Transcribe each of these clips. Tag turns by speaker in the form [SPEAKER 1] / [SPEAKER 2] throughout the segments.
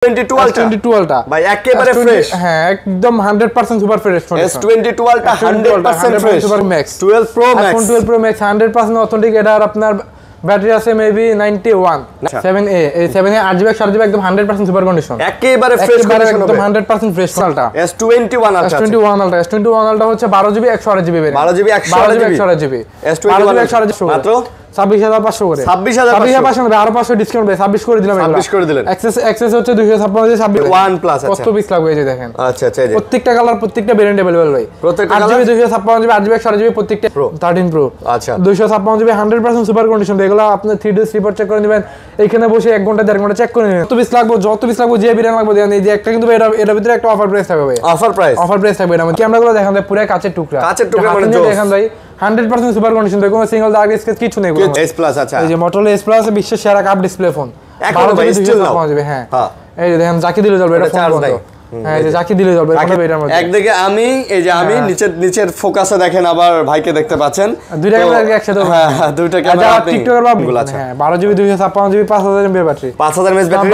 [SPEAKER 1] S22 Ultra
[SPEAKER 2] S22 Ultra
[SPEAKER 1] ভাই একেবারে fresh
[SPEAKER 2] হ্যাঁ একদম 100% super fresh phone
[SPEAKER 1] S22 Ultra 100% fresh
[SPEAKER 2] super max
[SPEAKER 1] 12 Pro Max
[SPEAKER 2] iPhone 12 Pro Max 100% authentic এটা আর আপনার battery আছে মেবি 91 7A এই 7A 8GB 4GB একদম 100% সুপার কন্ডিশন
[SPEAKER 1] একেবারে ফ্রেশ কন্ডিশন
[SPEAKER 2] একদম 100% fresh Ultra
[SPEAKER 1] S21 Ultra
[SPEAKER 2] S21 Ultra হচ্ছে 12GB 128GB variant
[SPEAKER 1] 12GB 128GB
[SPEAKER 2] S21 128GB
[SPEAKER 1] মাত্র
[SPEAKER 2] 26500 করে 26500 আরো 500 ডিসকাউন্ট দেয় 26 করে দিলাম
[SPEAKER 1] 26 করে দিলেন
[SPEAKER 2] এক্সেস হচ্ছে 256 26
[SPEAKER 1] 1 প্লাস
[SPEAKER 2] কত পিস লাগবে এই যে দেখেন
[SPEAKER 1] আচ্ছা আচ্ছা এই যে
[SPEAKER 2] প্রত্যেকটা কালার প্রত্যেকটা ভেরিয়েন্ট अवेलेबल ভাই
[SPEAKER 1] প্রত্যেকটা colour
[SPEAKER 2] 8GB 256GB 8GB 4GB প্রত্যেকটা 13 Pro
[SPEAKER 1] আচ্ছা
[SPEAKER 2] 256GB 100% সুপার কন্ডিশন এগুলো আপনি 3D রিপোর্ট চেক করে নেবেন এইখানে বসে 1 ঘন্টা 1.5 ঘন্টা চেক করে নেবেন যত পিস লাগবে যে ভেরিয়েন্ট লাগবে দেন এই যে একটা কিন্তু এর ভিতরে একটা অফার প্রাইস থাকবে ভাই অফার প্রাইস থাকবে এটা ক্যামেরাগুলো দেখেন ভাই পুরো কাচের টুকরা
[SPEAKER 1] মানে
[SPEAKER 2] দেখেন ভাই 100% সুপার কন্ডিশন দেখো সিঙ্গেল দাগ স্কেচ কিছু নেই
[SPEAKER 1] S প্লাস আচ্ছা
[SPEAKER 2] এই যে Motorola S প্লাস বিশ্বের সেরা কাপ ডিসপ্লে ফোন
[SPEAKER 1] এখন ভাই স্টিল নাও
[SPEAKER 2] হ্যাঁ এই যে দেখেন যাকে দিলে চলবে এটা ফোন হ্যাঁ এই যে যাকে দিলে চলবে এটার মধ্যে
[SPEAKER 1] একদিকে আমি এই যে আমি নিচের ফোকাসে দেখেন আবার ভাইকে দেখতে পাচ্ছেন
[SPEAKER 2] দুইটা ক্যামেরা একসাথে
[SPEAKER 1] হ্যাঁ দুইটা ক্যামেরা আপনি
[SPEAKER 2] টিকটকের বাবুল আছে হ্যাঁ 12GB 256GB 5000 mAh battery
[SPEAKER 1] 5000 mAh battery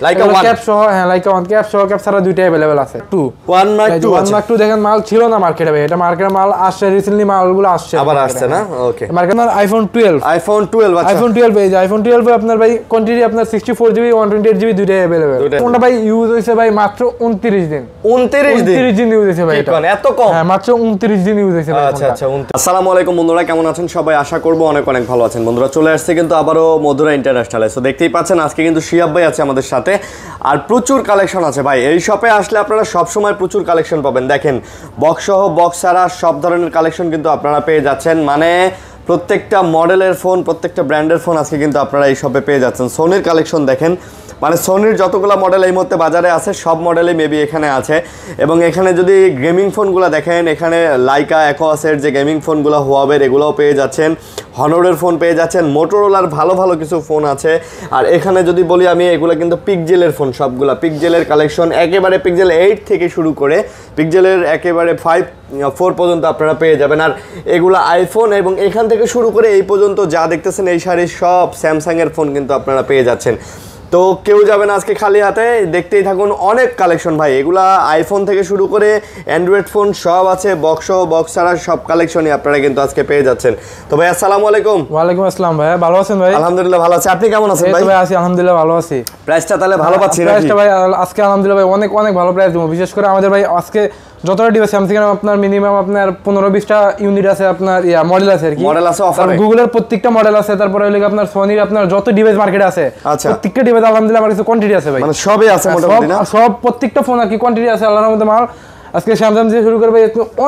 [SPEAKER 1] Laika 1
[SPEAKER 2] cap সহ হ্যাঁ লাইকা 1 ক্যাপ সহ ক্যাপ ছাড়া দুইটাই अवेलेबल আছে
[SPEAKER 1] 1 Mark
[SPEAKER 2] 2 দেখেন মাল ছিল না মার্কেটে ভাই এটা মার্কেটে মাল আসছে রিসেন্টলি মালগুলো আসছে
[SPEAKER 1] আবার আসছে না ওকে
[SPEAKER 2] মার্কেটে আইফোন 12 আচ্ছা আইফোন 12 এই যে আইফোন 12 আপনার ভাই কোয়ান্টিটি আপনার 64GB 128GB দুইটাই अवेलेबल কোনটা ভাই ইউজ হইছে ভাই মাত্র 29 দিন 29 দিন ইউজ হইছে ভাই এটা
[SPEAKER 1] এত কম
[SPEAKER 2] হ্যাঁ মাত্র 29 দিন ইউজ হইছে ভাই
[SPEAKER 1] আচ্ছা আচ্ছা আসসালামু আলাইকুম বন্ধুরা কেমন আছেন সবাই আশা করব অনেক ভালো আছেন বন্ধুরা চলে আসছে কিন্তু আবারো মধুরা ইন্টারন্যাশনালে সো দেখতেই পাচ্ছেন আজকে কিন্তু শিয়াব ভাই আছে আমাদের সাথে আর প্রচুর কালেকশন আছে ভাই এই শপে আসলে আপনারা সব সময় প্রচুর কালেকশন পাবেন দেখেন বক্স সহ বক্স ছাড়া সব ধরনের কালেকশন কিন্তু আপনারা পেয়ে যাচ্ছেন মানে প্রত্যেকটা মডেলের ফোন প্রত্যেকটা ব্র্যান্ডের ফোন আজকে কিন্তু আপনারা এই শপে পেয়ে যাচ্ছেন সোনির কালেকশন দেখেন মানে সোনির যতগুলো মডেল এই মুহূর্তে বাজারে আছে সব মডেলই মেবি এখানে আছে এবং এখানে যদি গেমিং ফোনগুলো দেখেন এখানে লাইকা অ্যাকোয়াসের যে গেমিং ফোনগুলো হুয়াওয়ের এগুলোও পেয়ে যাচ্ছেন হনরের ফোন পেয়ে যাচ্ছেন মোটোরোলার ভালো কিছু ফোন আছে আর এখানে যদি বলি আমি এগুলো কিন্তু পিকজেলের ফোন সবগুলা পিকজেলের কালেকশন একেবারে পিকজেল 8 থেকে শুরু করে পিকজেলের একেবারে 4 পর্যন্ত আপনারা পেয়ে যাবেন আর এগুলো আইফোন এবং এখান থেকে শুরু করে এই পর্যন্ত যা দেখতেছেন এই সারির সব স্যামসাংয়ের ফোন কিন্তু আপনারা পেয়ে যাচ্ছেন তো কেউ যাবেন আজকে খালি হাতে দেখতেই থাকুন অনেক কালেকশন ভাই এগুলা আইফোন থেকে শুরু করে অ্যান্ড্রয়েড ফোন সব আছে বক্স ছাড়া সব কালেকশনই আপনারা কিন্তু আজকে পেয়ে যাচ্ছেন তো ভাই আসসালামু আলাইকুম
[SPEAKER 2] ওয়া আলাইকুম আসসালাম ভাই ভালো আছেন ভাই
[SPEAKER 1] আলহামদুলিল্লাহ ভালো আছি আপনি কেমন আছেন ভাই
[SPEAKER 2] ভাই আছি আলহামদুলিল্লাহ ভালো আছি
[SPEAKER 1] প্রাইসটা তাহলে ভালো পাচ্ছি নাকি
[SPEAKER 2] প্রাইসটা ভাই আজকে আলহামদুলিল্লাহ ভাই অনেক ভালো প্রাইস দেব বিশেষ করে আমাদের ভাই আজকে যতটা ডিভাইস স্যামসাং এর আপনার মিনিমাম আপনার 15-20টা ইউনিট আছে আপনার মডেল আছে আর কি
[SPEAKER 1] মডেল আছে অফারে
[SPEAKER 2] গুগলের প্রত্যেকটা মডেল আছে তারপরে হইলো আপনার সোনির আপনার যত ডিভাইস মার্কেটে আছে প্রত্যেকটা ডিভাইস আলহামদুলিল্লাহ আমার কাছে কোয়ান্টিটি আছে ভাই
[SPEAKER 1] মানে সবই আছে মোটামুটি না
[SPEAKER 2] সব প্রত্যেকটা ফোন আর কি কোয়ান্টিটি আছে আল্লাহর রহমতে মাল আজকে স্যামসাং দিয়ে শুরু করবে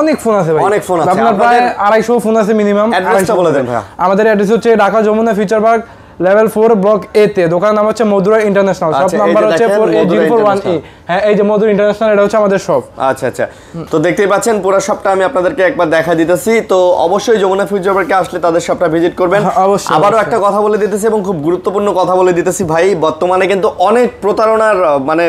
[SPEAKER 2] অনেক ফোন আছে ভাই
[SPEAKER 1] অনেক ফোন আছে
[SPEAKER 2] আপনার প্রায় 250 ফোন আছে মিনিমাম
[SPEAKER 1] অ্যাড্রেসটা বলে দেন ভাই
[SPEAKER 2] আমাদের অ্যাড্রেস হচ্ছে Dhaka Jamuna future park level 4 block A তে দোকানের নাম হচ্ছে মধুরা ইন্টারন্যাশনাল শপ নাম্বার হচ্ছে 48041E হ্যাঁ এই যে মধুরা ইন্টারন্যাশনাল এটা হচ্ছে আমাদের শপ
[SPEAKER 1] আচ্ছা তো দেখতেই পাচ্ছেন পুরো শপটা আমি আপনাদেরকে একবার দেখা দিতেছি তো অবশ্যই যমুনা ফিউচার পার্কে আসলে তাদের শপটা ভিজিট করবেন আবারো একটা কথা বলে দিতেছি এবং খুব গুরুত্বপূর্ণ কথা বলে দিতেছি ভাই বর্তমানে কিন্তু অনেক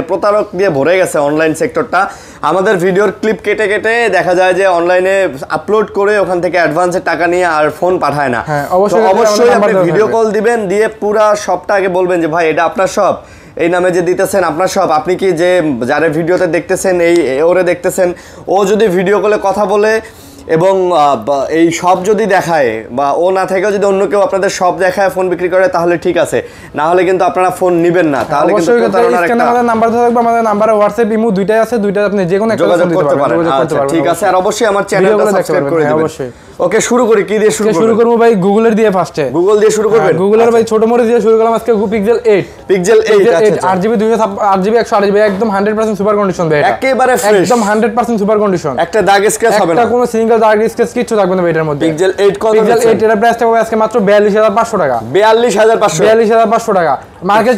[SPEAKER 1] প্রতারক দিয়ে ভরে গেছে অনলাইন সেক্টরটা আমাদের ভিডিওর ক্লিপ কেটে দেখা যায় যে অনলাইনে আপলোড করে ওখান থেকে অ্যাডভান্সে টাকা নিয়ে আর ফোন পাঠায় না অবশ্যই আপনি ভিডিও কল দিবেন দিয়ে পুরো শপটা আগে বলবেন যে ভাই এটা আপনার শপ এই নামে যে দিতেছেন আপনার সব আপনি কি যে যারা ভিডিওতে দেখতেছেন এই ওরে দেখতেছেন ও যদি ভিডিও কলে কথা বলে এবং এই সব যদি দেখায় বা ও না থেকেও যদি অন্য কেউ আপনাদের সব দেখায় ফোন বিক্রি করে তাহলে ঠিক আছে না হলে কিন্তু আপনারা ফোন নেবেন না তাহলে কিন্তু প্রতারণার একটা
[SPEAKER 2] আমাদের নাম্বার থাকবে আমাদের নাম্বারে WhatsApp ইমো দুইটাই আছে দুইটা আপনি যে কোনো একটা
[SPEAKER 1] যোগাযোগ করতে পারেন আচ্ছা ঠিক আছে আর অবশ্যই আমার চ্যানেলটা সাবস্ক্রাইব করে দিবেন অবশ্যই ওকে শুরু করি কি দিয়ে
[SPEAKER 2] শুরু করব ভাই গুগলের দিয়ে ফার্স্টে
[SPEAKER 1] গুগল দিয়ে শুরু করবেন
[SPEAKER 2] গুগলের ভাই ছোট মোড়ে দিয়ে শুরু করলাম আজকে পিক্সেল 8 আচ্ছা 8GB 258GB 128GB একদম 100% সুপার কন্ডিশন ভাই এটা
[SPEAKER 1] একেবারে ফ্রেশ
[SPEAKER 2] একদম 100% সুপার কন্ডিশন
[SPEAKER 1] একটা দাগ স্ক্র্যাচ হবে না
[SPEAKER 2] একটা কোনো সিঙ্গেল দাগ স্ক্র্যাচ কিছু থাকবে না এটার মধ্যে
[SPEAKER 1] পিক্সেল 8 কত
[SPEAKER 2] পিক্সেল 8 এর প্রাইস থাকবে আজকে মাত্র 42500 টাকা
[SPEAKER 1] 42500
[SPEAKER 2] টাকা মার্কেট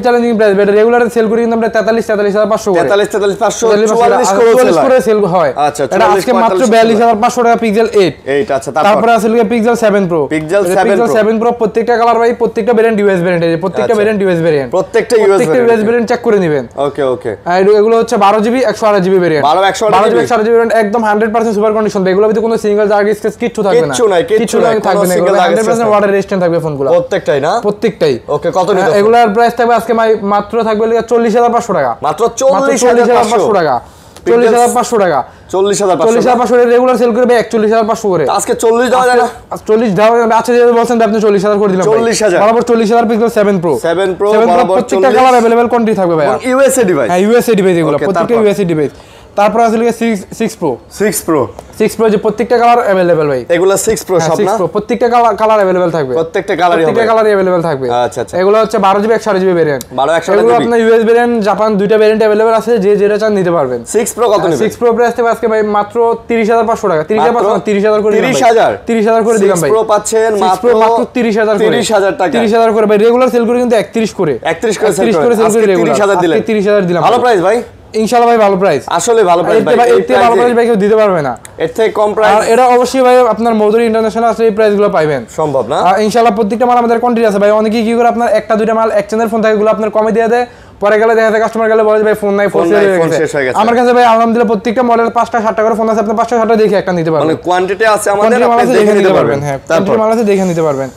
[SPEAKER 2] চ্যালেঞ্জিং প্রাইস এটা রেগুলারে সেল করি কিন্তু আমরা 43500 করে 44 করে সেল হয়
[SPEAKER 1] আচ্ছা
[SPEAKER 2] এটা আজকে মাত্র 42500 টাকা পিক্সেল 8
[SPEAKER 1] আচ্ছা
[SPEAKER 2] তারপরে আছে পিক্সেল 7 প্রো
[SPEAKER 1] পিক্সেল 7
[SPEAKER 2] প্রো প্রত্যেকটা কালার ভাই প্রত্যেকটা ভেরিয়েন্ট ইউএস ভেরিয়েন্ট প্রত্যেকটা ভেরিয়েন্ট ইউএস ভেরিয়েন্ট
[SPEAKER 1] প্রত্যেকটা ইউএস
[SPEAKER 2] ভেরিয়েন্ট চেক করে নেবেন
[SPEAKER 1] ওকে
[SPEAKER 2] আর এগুলো হচ্ছে 12GB 128GB variant
[SPEAKER 1] 12GB 128GB
[SPEAKER 2] variant একদম 100% সুপার সুপার কন্ডিশন, এগুলোর ভিতরে কোনো সিঙ্গেল জায়গা স্ক্র্যাচ কিচ্ছু থাকবে না,
[SPEAKER 1] কিচ্ছু নাই
[SPEAKER 2] থাকবে না, 100% ওয়াটার রেজিস্ট্যান্ট থাকবে ফোনগুলো
[SPEAKER 1] প্রত্যেকটাই না,
[SPEAKER 2] প্রত্যেকটাই।
[SPEAKER 1] ওকে, কত নিতে?
[SPEAKER 2] এগুলোর প্রাইস থাকবে আজকে মাত্র থাকবে 40,500 টাকা,
[SPEAKER 1] মাত্র 40,500
[SPEAKER 2] টাকা, 40,500 টাকা, 40,500 রেগুলার সেল করবে 41,500 করে।
[SPEAKER 1] আজকে 40 দেওয়া যায় না?
[SPEAKER 2] 40 দেওয়া আচ্ছা, যে বলছেন আপনি 40,000 করে দিলাম,
[SPEAKER 1] 40,000
[SPEAKER 2] বরাবর 40,000 পিক্সেল 7 প্রো
[SPEAKER 1] বরাবর
[SPEAKER 2] প্রত্যেকটা কালার अवेलेबल কোয়ান্টিটি থাকবে ভাই,
[SPEAKER 1] ইউএসএ ডিভাইস,
[SPEAKER 2] হ্যাঁ ইউএসএ ডিভাইস এগুলো প্রত্যেকটা ইউএসএ ডিভাইস। তারপর আছে 6 প্রো যে প্রত্যেকটা কালার अवेलेबल ভাই,
[SPEAKER 1] এগুলা 6 প্রো সব না,
[SPEAKER 2] প্রত্যেকটা কালার अवेलेबल থাকবে,
[SPEAKER 1] প্রত্যেকটা কালারই
[SPEAKER 2] अवेलेबल থাকবে।
[SPEAKER 1] আচ্ছা আচ্ছা,
[SPEAKER 2] এগুলো হচ্ছে 12GB 128GB ভেরিয়েন্ট,
[SPEAKER 1] 12
[SPEAKER 2] এগুলো আপনার ইউএস ভেরিয়েন্ট জাপান দুইটা ভেরিয়েন্ট अवेलेबल আছে, যে যেটা চান নিতে পারবেন।
[SPEAKER 1] 6 প্রো কত নেবেন?
[SPEAKER 2] 6 প্রো প্রাইস থেকে আজকে ভাই মাত্র 30,500 টাকা, 30,000 করে দিলাম, 30,000 করে দিলাম ভাই।
[SPEAKER 1] 6 প্রো পাচ্ছেন মাত্র
[SPEAKER 2] 30,000
[SPEAKER 1] টাকা,
[SPEAKER 2] 30,000 করে ভাই। রেগুলার সেল করে কিন্তু 31 করে সেল করে রেগুলার
[SPEAKER 1] 30,000 দিলেন,
[SPEAKER 2] 30,000 দিলাম।
[SPEAKER 1] ভালো প্রাইস ভাই,
[SPEAKER 2] ইনশাআল্লাহ ভাই, ভালো প্রাইস,
[SPEAKER 1] আসলে ভালো প্রাইস ভাই,
[SPEAKER 2] এর থেকে ভালো প্রাইস ভাই কেউ দিতে পারবে না,
[SPEAKER 1] এর থেকে কম প্রাইস
[SPEAKER 2] আর এটা অবশ্যই ভাই আপনার মধুরী ইন্টারন্যাশনাল আছে, এই প্রাইসগুলো পাবেন
[SPEAKER 1] সম্ভব না।
[SPEAKER 2] আর ইনশাআল্লাহ প্রত্যেকটা মাল আমাদের কোয়ান্টিটি আছে ভাই। অনেকেই কি করে আপনার একটা দুইটা মাল এক্সচেঞ্জের ফোন থাকে, এগুলো আপনার কমে দিয়ে দেয়, পরে গেলে দেখা যায় কাস্টমার গেলে বলে ভাই ফোন নাই, ফোন শেষ হয়ে গেছে। আমার কাছে ভাই আলহামদুলিল্লাহ প্রত্যেকটা মডেল 5টা 7টা করে ফোন আছে, আপনি 5টা 7টা দেখে একটা নিতে পারবেন,
[SPEAKER 1] মানে কোয়ান্টিটি আছে আমাদের,
[SPEAKER 2] আপনি
[SPEAKER 1] আপনি দেখে নিতে পারবেন।
[SPEAKER 2] হ্যাঁ, কোয়ান্টিটি মাল আছে দেখে নিতে পারবেন।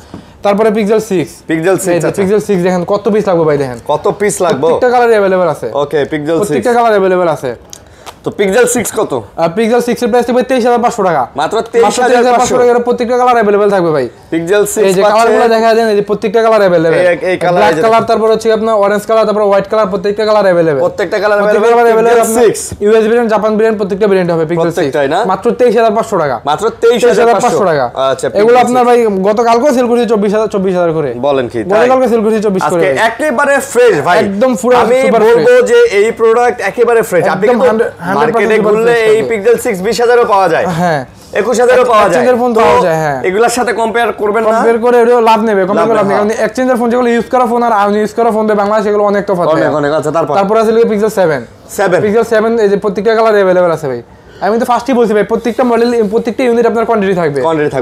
[SPEAKER 2] তারপরে পিক্সেল 6 দেখেন কত পিস লাগবে ভাই, দেখেন
[SPEAKER 1] কত পিস লাগবে,
[SPEAKER 2] প্রত্যেকটা কালার अवेलेबल আছে।
[SPEAKER 1] ওকে, পিক্সেল 6
[SPEAKER 2] প্রত্যেকটা কালার अवेलेबल আছে।
[SPEAKER 1] তো পিক্সেল 6 কত?
[SPEAKER 2] পিক্সেল 6 এর প্রাইস থাকবে 23,500 টাকা,
[SPEAKER 1] মাত্র 23,500
[SPEAKER 2] টাকা। প্রত্যেকটা কালার अवेलेबल থাকবে ভাই।
[SPEAKER 1] পিক্সেল 6
[SPEAKER 2] এই যে কালারগুলো দেখা যায়, এই যে প্রত্যেকটা কালার अवेलेबल,
[SPEAKER 1] এই কালার,
[SPEAKER 2] ব্ল্যাক কালার, তারপর হচ্ছে আপনার অরেঞ্জ কালার, তারপর হোয়াইট কালার, প্রত্যেকটা কালার अवेलेबल,
[SPEAKER 1] প্রত্যেকটা colour available.
[SPEAKER 2] US variant, Japan variant, প্রত্যেকটা ভেরিয়েন্ট হবে পিক্সেল 6, মাত্র 23,500 টাকা,
[SPEAKER 1] মাত্র 23,500
[SPEAKER 2] টাকা।
[SPEAKER 1] আচ্ছা,
[SPEAKER 2] এগুলো আপনার ভাই গতকালকেও সেল করেছি 24,000 করে।
[SPEAKER 1] বলেন কি?
[SPEAKER 2] গতকালকে সেল করেছি 24 করে।
[SPEAKER 1] আজকে একেবারে ফ্রেশ ভাই,
[SPEAKER 2] একদম পুরো
[SPEAKER 1] আমি বলবো যে এই প্রোডাক্ট একেবারে ফ্রেশ। আপনি কিন্তু মার্কেটে ঘুরলে এই পিক্সেল 6 20,000 এও পাওয়া যায়, হ্যাঁ 21,000 এও পাওয়া যায়,
[SPEAKER 2] ফোন পাওয়া যায়, হ্যাঁ।
[SPEAKER 1] এগুলোর সাথে কম্পেয়ার করবেন না,
[SPEAKER 2] কম্পেয়ার করে এর লাভ নেবে, কম্পেয়ার করে লাভ নেই, কারণ এক্সচেঞ্জের ফোন যেগুলো ইউজ করা ফোন আর ইউজ করা ফোন বাংলাদেশে এগুলো অনেক তফাৎ,
[SPEAKER 1] অনেক। আচ্ছা,
[SPEAKER 2] তারপর আছে পিক্সেল 7 পিক্সেল 7 এই যে প্রত্যেকটা কালার अवेलेबल আছে ভাই। আমি তো ফার্স্টই বলছি ভাই, প্রত্যেকটা মডেল প্রত্যেকটা ইউনিট আপনার কোয়ান্টিটি থাকবে,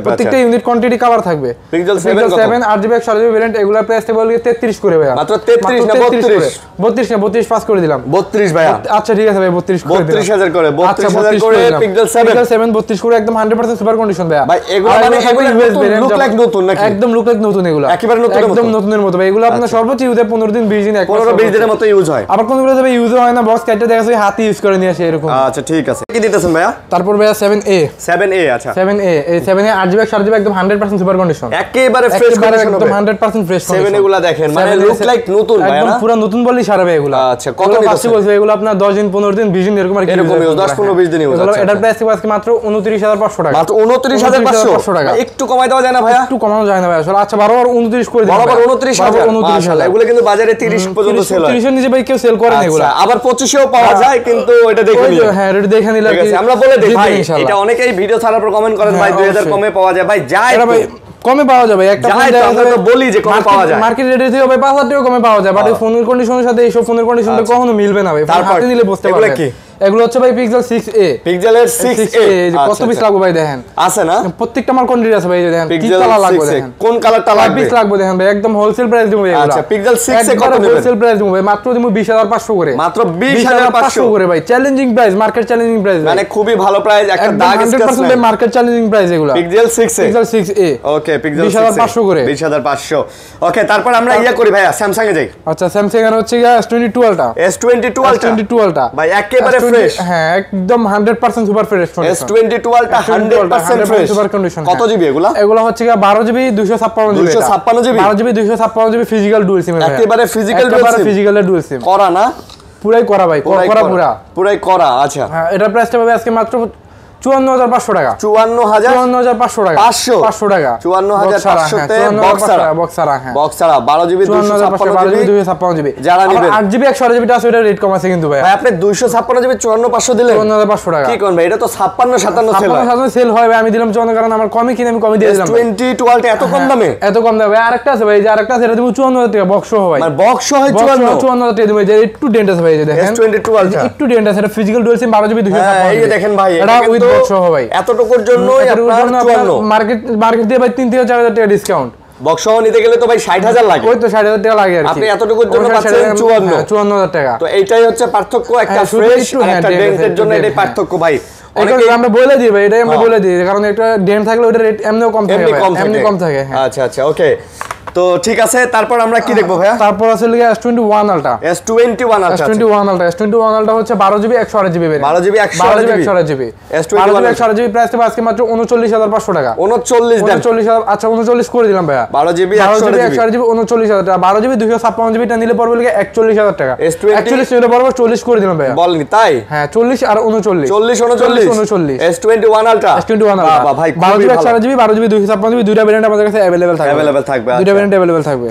[SPEAKER 2] প্রত্যেকটা ইউনিট কোয়ান্টিটি কভার থাকবে।
[SPEAKER 1] পিক্সেল 7
[SPEAKER 2] 8GB 128GB ভেরিয়েন্ট, এগুলা প্রাইস থাকবে 33 করে ভাই,
[SPEAKER 1] মাত্র 33 না 32?
[SPEAKER 2] 32 না 32 পাস করে দিলাম,
[SPEAKER 1] 32 ভাই।
[SPEAKER 2] আচ্ছা ঠিক আছে ভাই, 32 করে দিলাম,
[SPEAKER 1] 32,000 করে, 32,000 করে পিক্সেল 7
[SPEAKER 2] 32 করে, একদম 100% সুপার কন্ডিশন ভাই।
[SPEAKER 1] ভাই এগুলো মানে এগুলো লুক লাইক নতুন নাকি?
[SPEAKER 2] একদম লুক লাইক নতুন, এগুলো
[SPEAKER 1] একেবারে নতুন,
[SPEAKER 2] একদম নতুনের মতো ভাই। এগুলো আপনার সর্বোচ্চ ইউজে 15 দিন 20 দিন
[SPEAKER 1] 15-20 দিনের মতো ইউজ হয়,
[SPEAKER 2] আবার কোনগুলো তবে ইউজ হয় না, বক্স কাটতে দেখা যায় হাতে ইউজ করে নিয়ে আসে এরকম।
[SPEAKER 1] আচ্ছা ঠিক আছে, কি দিতেছেন ভাইয়া?
[SPEAKER 2] তারপর ভাইয়া 7A।
[SPEAKER 1] আচ্ছা
[SPEAKER 2] 7A, এই 7A 8GB 128GB একদম 100% সুপার কন্ডিশন,
[SPEAKER 1] একেবারে ফ্রেশ কন্ডিশন,
[SPEAKER 2] একদম 100% ফ্রেশ কন্ডিশন।
[SPEAKER 1] 7 এগুলা দেখেন মানে লুক লাইক নতুন ভাই,
[SPEAKER 2] একদম পুরো নতুন বললেই সারা ভাই এগুলা।
[SPEAKER 1] আচ্ছা, কত দিতেছেন?
[SPEAKER 2] বলছে এগুলো আপনার 10 দিন 15 দিন 20 দিন এরকম আর কি,
[SPEAKER 1] এরকম 10-15-20 দিন ইউজ।
[SPEAKER 2] আচ্ছা, এটার প্রাইস আজকে মাত্র 29,500 টাকা,
[SPEAKER 1] মাত্র 29,500 টাকা। একটু কমাই দেওয়া যায় না ভাইয়া?
[SPEAKER 2] একটু কমানো যায় না ভাই আসলে। আচ্ছা, বারবার 29 করে দিন,
[SPEAKER 1] বরাবর 29,000 এগুলো কিন্তু বাজারে 30 পর্যন্ত সেল হয়,
[SPEAKER 2] 30 এর নিচে ভাই কেউ সেল করে না এগুলা।
[SPEAKER 1] আবার 25 এও পাওয়া যায়, কিন্তু এটা দেখে নিন,
[SPEAKER 2] হ্যাঁ এটা দেখে নিলে
[SPEAKER 1] ঠিক আছে। আমরা বলে দেই ভাই, এটা অনেকেই ভিডিও ছাড়ার পর কমেন্ট করেন ভাই 2000 কমে পাওয়া যায়, ভাই যায়
[SPEAKER 2] এটা ভাই কমে পাওয়া যাবে, একটা ফোন
[SPEAKER 1] আমরা তো বলি যে কমে পাওয়া যায়,
[SPEAKER 2] মার্কেট রেটে থেকে ভাই 5,000 টাকা কমে পাওয়া যায়, বাট এই ফোনের কন্ডিশনের সাথে এইসব ফোনের কন্ডিশনটা কখনো মিলবে না ভাই, হাতে নিলে বুঝতে পারবেন। এগুলো হচ্ছে ভাই পিক্সেল 6A,
[SPEAKER 1] পিক্সেলের 6A
[SPEAKER 2] কত পিস লাগবে ভাই দেখেন,
[SPEAKER 1] আছে না
[SPEAKER 2] প্রত্যেকটা মাল কোয়ান্টিটি আছে ভাই, দেখেন কি
[SPEAKER 1] পিক্সেল
[SPEAKER 2] কালার লাগবে,
[SPEAKER 1] 6A
[SPEAKER 2] দেখেন
[SPEAKER 1] কোন কালারটা লাগবে,
[SPEAKER 2] পিস লাগবে দেখেন ভাই, একদম হোলসেল প্রাইস দিব এগুলো।
[SPEAKER 1] আচ্ছা, পিক্সেল 6A কত নেবেন?
[SPEAKER 2] হোলসেল প্রাইস দিব ভাই, মাত্র দিব 20,500 করে,
[SPEAKER 1] মাত্র 20,500
[SPEAKER 2] করে ভাই, challenging price, market challenging price,
[SPEAKER 1] মানে খুবই ভালো প্রাইস, একটা দাগ স্কেচ নাই,
[SPEAKER 2] মার্কেট চ্যালেঞ্জিং প্রাইস এগুলো।
[SPEAKER 1] পিক্সেল 6A
[SPEAKER 2] ওকে,
[SPEAKER 1] পিক্সেল
[SPEAKER 2] 20,500 করে,
[SPEAKER 1] 20,500 ওকে। তারপর আমরা ইয়া করি ভাইয়া, স্যামসাং এ যাই।
[SPEAKER 2] আচ্ছা, স্যামসাং এর হচ্ছে S22 আলটা,
[SPEAKER 1] S22 আলটা ভাই একেবারে ফ্রেশ,
[SPEAKER 2] হ্যাঁ একদম 100% সুপার ফ্রেশ কন্ডিশন,
[SPEAKER 1] S22 আলটা 100% ফ্রেশ,
[SPEAKER 2] সুপার কন্ডিশন।
[SPEAKER 1] কত জিবি এগুলা?
[SPEAKER 2] এগুলা হচ্ছে 12GB 256GB, 12GB 256GB physical dual সিম,
[SPEAKER 1] একেবারে ফিজিক্যাল
[SPEAKER 2] ডুয়াল সিম
[SPEAKER 1] করা না,
[SPEAKER 2] পুরাই করা ভাই,
[SPEAKER 1] পুরাই করা। আচ্ছা,
[SPEAKER 2] হ্যাঁ এটার প্রাইসটা পাবে আজকে মাত্র 54,500 টাকা,
[SPEAKER 1] 54,500 টাকা,
[SPEAKER 2] 500 টাকা,
[SPEAKER 1] 54,500 তে
[SPEAKER 2] বক্সারা, হ্যাঁ
[SPEAKER 1] বক্সারা 12GB
[SPEAKER 2] 256GB
[SPEAKER 1] যারা নেবেন।
[SPEAKER 2] 8GB 128GB আছে, ওটা রেট কম আছে কিন্তু ভাই।
[SPEAKER 1] ভাই আপনি 256GB 54,500 দিলেন,
[SPEAKER 2] 54,500 টাকা।
[SPEAKER 1] কি কোন ভাই, এটা তো 56-57 সেল হয়,
[SPEAKER 2] 57 সেল হয় ভাই, আমি দিলাম 54 কারণ আমার কমই কিনে আমি কমই দিয়ে দিলাম।
[SPEAKER 1] S22 আলটা এত কম দামে,
[SPEAKER 2] এত কম দামে ভাই। আরেকটা আছে ভাই, যে আরেকটা আছে এটা দিব 54,000 টাকা বক্স সহ ভাই,
[SPEAKER 1] মানে বক্স হয়
[SPEAKER 2] 54,000 টাকা দিব, যে একটু ডেন্ট আছে ভাই, যে দেখেন
[SPEAKER 1] S22 আলটা
[SPEAKER 2] একটু ডেন্ট আছে, এটা ফিজিক্যাল ডুয়াল সিম 12GB 256GB,
[SPEAKER 1] এই যে দেখেন ভাই,
[SPEAKER 2] এটা উইথ বক্স সহ ভাই,
[SPEAKER 1] এতটুকুর জন্যই আপনার 54
[SPEAKER 2] মার্কেট দিয়ে ভাই 3-4,000 টাকা ডিসকাউন্ট,
[SPEAKER 1] বক্স সহ নিতে গেলে তো ভাই 60,000 লাগে।
[SPEAKER 2] ওই তো 60,000 টাকা লাগে আর কি।
[SPEAKER 1] আপনি এতটুকুর জন্য পাচ্ছেন
[SPEAKER 2] 54,000 টাকা।
[SPEAKER 1] তো এইটাই হচ্ছে পার্থক্য, একটা ফ্রেশ আর একটা ডেন্টের জন্য এটাই পার্থক্য ভাই।
[SPEAKER 2] অনেকে আমরা বলে দিই ভাই, এটাই আমরা বলে দিই, কারণ একটা ডেন্ট থাকলে ওটা রেট এমনিও কম থাকে, এমনি কম থাকে।
[SPEAKER 1] আচ্ছা আচ্ছা ওকে, তো ঠিক আছে, তারপর আমরা কি দেখবো ভাইয়া?
[SPEAKER 2] তারপর আছে লিগে S21 Ultra।
[SPEAKER 1] S21 Ultra,
[SPEAKER 2] S21 Ultra হচ্ছে 12GB 128GB variant.
[SPEAKER 1] 12GB 128GB
[SPEAKER 2] S21 128GB price তো আজকে মাত্র 39,500 টাকা।
[SPEAKER 1] 39 দেন।
[SPEAKER 2] 39,000, আচ্ছা 39 করে দিলাম ভাইয়া।
[SPEAKER 1] 12GB 128GB
[SPEAKER 2] 39,000 টাকা। 12GB 256GB টা নিলে পড়বে লিগে 41,000 টাকা। 41 নিলে পড়বে 40 করে দিলাম ভাইয়া।
[SPEAKER 1] বলেন তাই?
[SPEAKER 2] হ্যাঁ 40 আর 39।
[SPEAKER 1] 40 S21 Ultra।
[SPEAKER 2] S21 Ultra
[SPEAKER 1] বাবা ভাই
[SPEAKER 2] 12GB 128GB 12GB 256GB দুইটা ভেরিয়েন্ট আমাদের কাছে अवेलेबल থাকবে। দুইটা ভেরিয়েন্ট अवेलेबल থাকবে।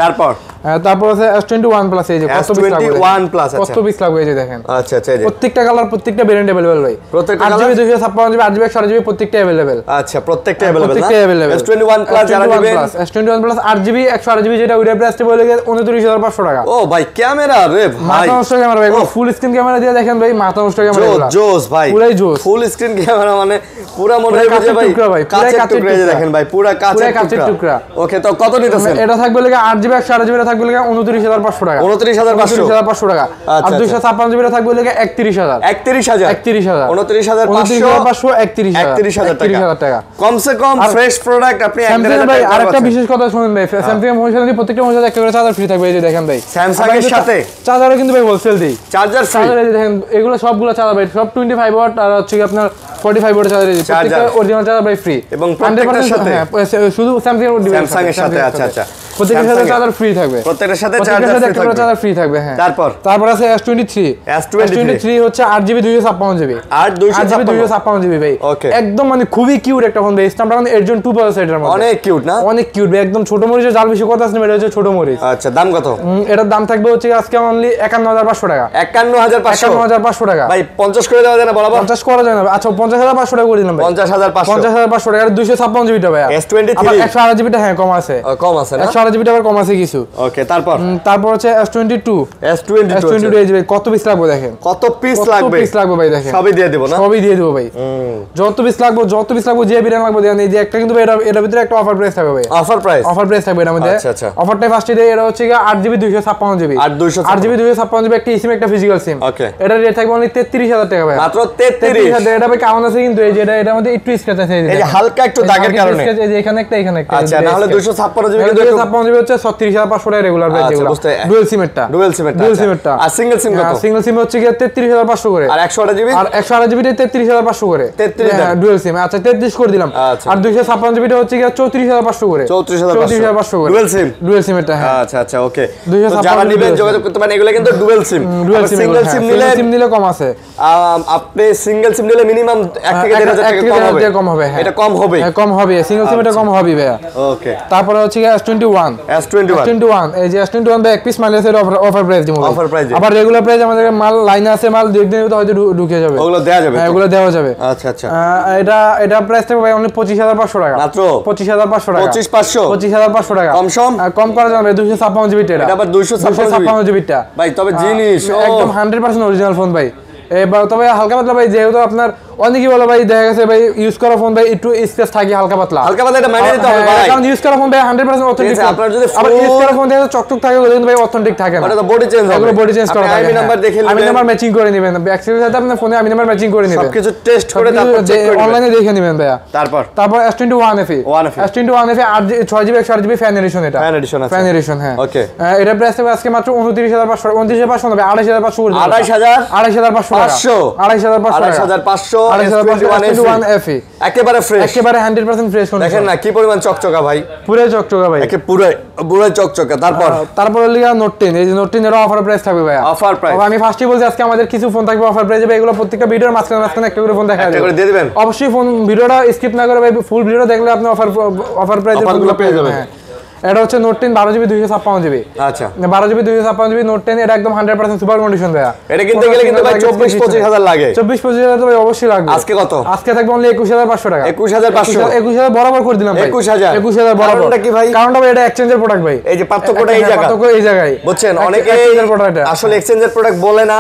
[SPEAKER 2] তারপর আছে S21 Plus, এই যে কত পিস লাগবে?
[SPEAKER 1] S21 Plus আছে।
[SPEAKER 2] কত পিস লাগবে এই যে দেখেন।
[SPEAKER 1] আচ্ছা আচ্ছা, এই যে
[SPEAKER 2] প্রত্যেকটা কালার প্রত্যেকটা ভেরিয়েন্ট अवेलेबल ভাই।
[SPEAKER 1] প্রত্যেকটা colour
[SPEAKER 2] 8GB 256GB 8GB 128GB প্রত্যেকটা अवेलेबल।
[SPEAKER 1] আচ্ছা প্রত্যেকটা अवेलेबल না?
[SPEAKER 2] প্রত্যেকটা अवेलेबल।
[SPEAKER 1] S21 Plus যারা নেবেন,
[SPEAKER 2] S21 Plus 8GB 128GB যেটা ওইটা প্রাইস বলে 29,500 টাকা।
[SPEAKER 1] ও ভাই ক্যামেরা রে ভাই,
[SPEAKER 2] মাথা নষ্ট ক্যামেরা ভাই, ফুল স্ক্রিন ক্যামেরা দিয়ে দেখেন ভাই, মাথা নষ্ট ক্যামেরা এগুলা।
[SPEAKER 1] জোস ভাই,
[SPEAKER 2] পুরাই জোস।
[SPEAKER 1] ফুল স্ক্রিন ক্যামেরা মানে পুরা মনে হয় যে ভাই কাঁচের টুকরা, এই যে দেখেন ভাই পুরা কাঁচের টুকরা। ওকে, তো কত নিতেছেন?
[SPEAKER 2] এটা থাকবে লাগে 8GB 128GB টা থাকবে লাগে 29,500 টাকা।
[SPEAKER 1] 29,500
[SPEAKER 2] টাকা। আর 256GB টা থাকবে লাগে 31,000।
[SPEAKER 1] 31,500
[SPEAKER 2] টাকা।
[SPEAKER 1] কমসে কম ফ্রেশ প্রোডাক্ট আপনি
[SPEAKER 2] স্যামসাং ভাই আরেকটা বিশেষ কথা শুনুন ভাই, স্যামসাং এর মোবাইল দিয়ে প্রত্যেকটা মোবাইলে একটা করে চার্জার ফ্রি থাকবে, এই যে দেখেন ভাই।
[SPEAKER 1] স্যামসাং এর সাথে
[SPEAKER 2] চার্জারও কিন্তু ভাই হোলসেল দেই,
[SPEAKER 1] চার্জার ফ্রি।
[SPEAKER 2] এই যে দেখেন এগুলো সবগুলো চার্জার ভাই, সব 25 ওয়াট আর হচ্ছে কি আপনার 45 ওয়াট চার্জার, প্রত্যেকটা অরিজিনাল চার্জার ভাই ফ্রি
[SPEAKER 1] এবং প্রত্যেকটার সাথে
[SPEAKER 2] শুধু স্যামসাং এর সাথে। আচ্ছা আচ্ছা, প্রত্যেকটার সাথে চার্জার ফ্রি থাকবে,
[SPEAKER 1] প্রত্যেকটার সাথে
[SPEAKER 2] চার্জার ফ্রি থাকবে। হ্যাঁ, তারপর আছে S23 হচ্ছে 8GB 256GB 256GB ভাই। একদম মানে খুবই কিউট একটা ফোন ভাই, Snapdragon 8 Gen 2 প্রসেসরের মধ্যে।
[SPEAKER 1] অনেক কিউট না?
[SPEAKER 2] অনেক কিউট ভাই, একদম ছোট মরিচের জাল বেশি কথা আছে না, এটা হচ্ছে ছোট মরিচ।
[SPEAKER 1] আচ্ছা, দাম কত?
[SPEAKER 2] এটার দাম থাকবে হচ্ছে আজকে অনলি 51,500 টাকা।
[SPEAKER 1] 51,500
[SPEAKER 2] টাকা
[SPEAKER 1] ভাই। 50 করে দেওয়া যায় না বরাবর?
[SPEAKER 2] 50 করা যায় না। আচ্ছা 50,500 টাকা করে দিলাম ভাই।
[SPEAKER 1] 50,500
[SPEAKER 2] টাকা। 256GB টা ভাই।
[SPEAKER 1] S23
[SPEAKER 2] আবার 128GB টা হ্যাঁ কম আছে।
[SPEAKER 1] কম আছে না?
[SPEAKER 2] 128GB টা আবার কম আছে কিছু।
[SPEAKER 1] ওকে, তারপর
[SPEAKER 2] হচ্ছে S22 এই যে কত পিস লাগবে দেখেন।
[SPEAKER 1] কত পিস লাগবে
[SPEAKER 2] ভাই দেখেন।
[SPEAKER 1] সবই দিয়ে দেব না?
[SPEAKER 2] সবই দিয়ে দেব ভাই। যত পিস লাগবে যে বিরিয়ানি লাগবে দেন। এই যে একটা কিন্তু এর ভিতরে একটা অফার প্রাইস থাকবে ভাই। অফার প্রাইস থাকবে এর মধ্যে।
[SPEAKER 1] আচ্ছা আচ্ছা,
[SPEAKER 2] অফারটা ফার্স্টে দেই, এটা হচ্ছে 8GB 256GB 8GB 256GB একটা সিম, একটা ফিজিক্যাল সিম।
[SPEAKER 1] ওকে,
[SPEAKER 2] এটা রেট থাকবে অনলি 33,000 টাকা ভাই।
[SPEAKER 1] মাত্র 33,000।
[SPEAKER 2] এটা ভাই কাউন্ট আছে কিন্তু, এই যে এটার মধ্যে একটু স্ক্র্যাচ আছে,
[SPEAKER 1] এই যে হালকা একটু দাগের কারণে,
[SPEAKER 2] এই যে এখানে একটা এখানে একটা।
[SPEAKER 1] আচ্ছা, না হলে 256GB কিন্তু
[SPEAKER 2] 256GB হচ্ছে 36,500 টাকা রেগুলার প্রাইস যেগুলো। ডুয়াল সিমেরটা
[SPEAKER 1] আর সিঙ্গেল সিম কত?
[SPEAKER 2] সিঙ্গেল সিম হচ্ছে 33,500 করে।
[SPEAKER 1] আর 128GB?
[SPEAKER 2] আর 128GB তে 33,500 করে।
[SPEAKER 1] 33
[SPEAKER 2] ডুয়াল সিম। আচ্ছা 33 করে দিলাম। আর 256GB টা হচ্ছে 34,500 করে। 34,500 করে ডুয়াল সিমেরটা। হ্যাঁ,
[SPEAKER 1] আচ্ছা আচ্ছা ওকে। তো যারা নেবেন যোগাযোগ করতে পারেন, এগুলো কিন্তু ডুয়াল সিম। সিঙ্গেল সিম নিলে
[SPEAKER 2] কম আছে।
[SPEAKER 1] আপনি সিঙ্গেল সিম নিলে মিনিমাম 1 থেকে 1,500 টাকা কম হবে। এটা কম হবে,
[SPEAKER 2] কম হবে, সিঙ্গেল সিম এটা কম হবে ভাই।
[SPEAKER 1] ওকে,
[SPEAKER 2] তারপরে হচ্ছে S21 এই যে S21 ভাই এক পিস মাল আছে, অফার প্রাইস দিমু। আবার রেগুলার প্রাইস আমাদের মাল লাইনে আছে, মাল দেখতে তো হয়তো ঢুকে যাবে,
[SPEAKER 1] ওগুলো দেওয়া যাবে।
[SPEAKER 2] হ্যাঁ, ওগুলো দেওয়া যাবে।
[SPEAKER 1] আচ্ছা আচ্ছা,
[SPEAKER 2] এটা প্রাইস থাকবে ভাই অনলি 25,500 টাকা।
[SPEAKER 1] মাত্র
[SPEAKER 2] 25,500 টাকা।
[SPEAKER 1] 25,500
[SPEAKER 2] টাকা।
[SPEAKER 1] কম
[SPEAKER 2] করা যাবে। 256GB এটা
[SPEAKER 1] আবার 256GB
[SPEAKER 2] টা
[SPEAKER 1] ভাই। তবে জিনিস
[SPEAKER 2] একদম 100% অরিজিনাল ফোন ভাই। তবে হালকা পাতলা ভাই, যেহেতু আপনার অনেকেই বলে ভাই, দেখা গেছে ভাই ইউজ করা ফোন ভাই একটু স্পেস থাকে হালকা পাতলা, এটা মানে নিতে হবে ভাই, কারণ ইউজ করা ফোন ভাই 100% অথেন্টিক। আপনার যদি আবার ইউজ করা ফোন দেখে চকচক থাকে, ওগুলো কিন্তু ভাই অথেন্টিক থাকে না,
[SPEAKER 1] ওটা তো বডি চেঞ্জ হবে।
[SPEAKER 2] এগুলো বডি চেঞ্জ করা থাকে।
[SPEAKER 1] আমি নাম্বার দেখে নেবেন,
[SPEAKER 2] আমি নাম্বার ম্যাচিং করে নেবেন, ব্যাকসাইডের সাথে আপনার ফোনে আমি নাম্বার ম্যাচিং করে নেবেন,
[SPEAKER 1] সবকিছু টেস্ট করে তারপর চেক করে
[SPEAKER 2] অনলাইনে দেখে নেবেন ভাই। তারপর S21 FE 6GB 128GB fan addition. এটা ফ্যান এডিশন। হ্যাঁ, ওকে। এটা প্রাইস হবে আজকে মাত্র 29,500 29,500 হবে। 28,500 করে দিন।
[SPEAKER 1] 28,500 FE একেবারে ফ্রেশ,
[SPEAKER 2] একেবারে 100% ফ্রেশ কোন
[SPEAKER 1] দেখেন না কি পরিমাণ চকচকা ভাই,
[SPEAKER 2] পুরো চকচকা ভাই,
[SPEAKER 1] পুরো চকচকা।
[SPEAKER 2] তারপর লিগা নোট 10, এই যে নোট 10 এর অফার প্রাইস থাকবে ভাই। অফার প্রাইস আমি ফার্স্টই বলছি, আজকে আমাদের কিছু ফোন থাকবে অফার প্রাইসে ভাই। এগুলো প্রত্যেকটা ভিডিওর মাঝখানে একটা করে ফোন দেখা যাবে, একটা করে দিয়ে দিবেন। অবশ্যই ফোন ভিডিওটা স্কিপ না করে ভাই ফুল ভিডিওটা দেখলে আপনি অফার প্রাইসে ফোনগুলো পেয়ে যাবেন। এটা হচ্ছে নোট 10 12GB 256GB। আচ্ছা, 12GB 256GB নোট 10 এটা একদম 100% সুপার কন্ডিশন ভাই। এটা কিনতে গেলে কিন্তু ভাই 24-25,000 লাগে। 24-25,000 তো ভাই অবশ্যই লাগবে। আজকে কত? আজকে থাকবে অনলি 21,500 টাকা। 21,500 বরাবর করে দিলাম ভাই। 21,000 বরাবর। কারণটা কি ভাই? কারণটা ভাই এটা এক্সচেঞ্জের প্রোডাক্ট ভাই। এই যে পার্থক্যটা এই জায়গায়, বুঝছেন? অনেকে আসলে এক্সচেঞ্জের প্রোডাক্ট বলে না,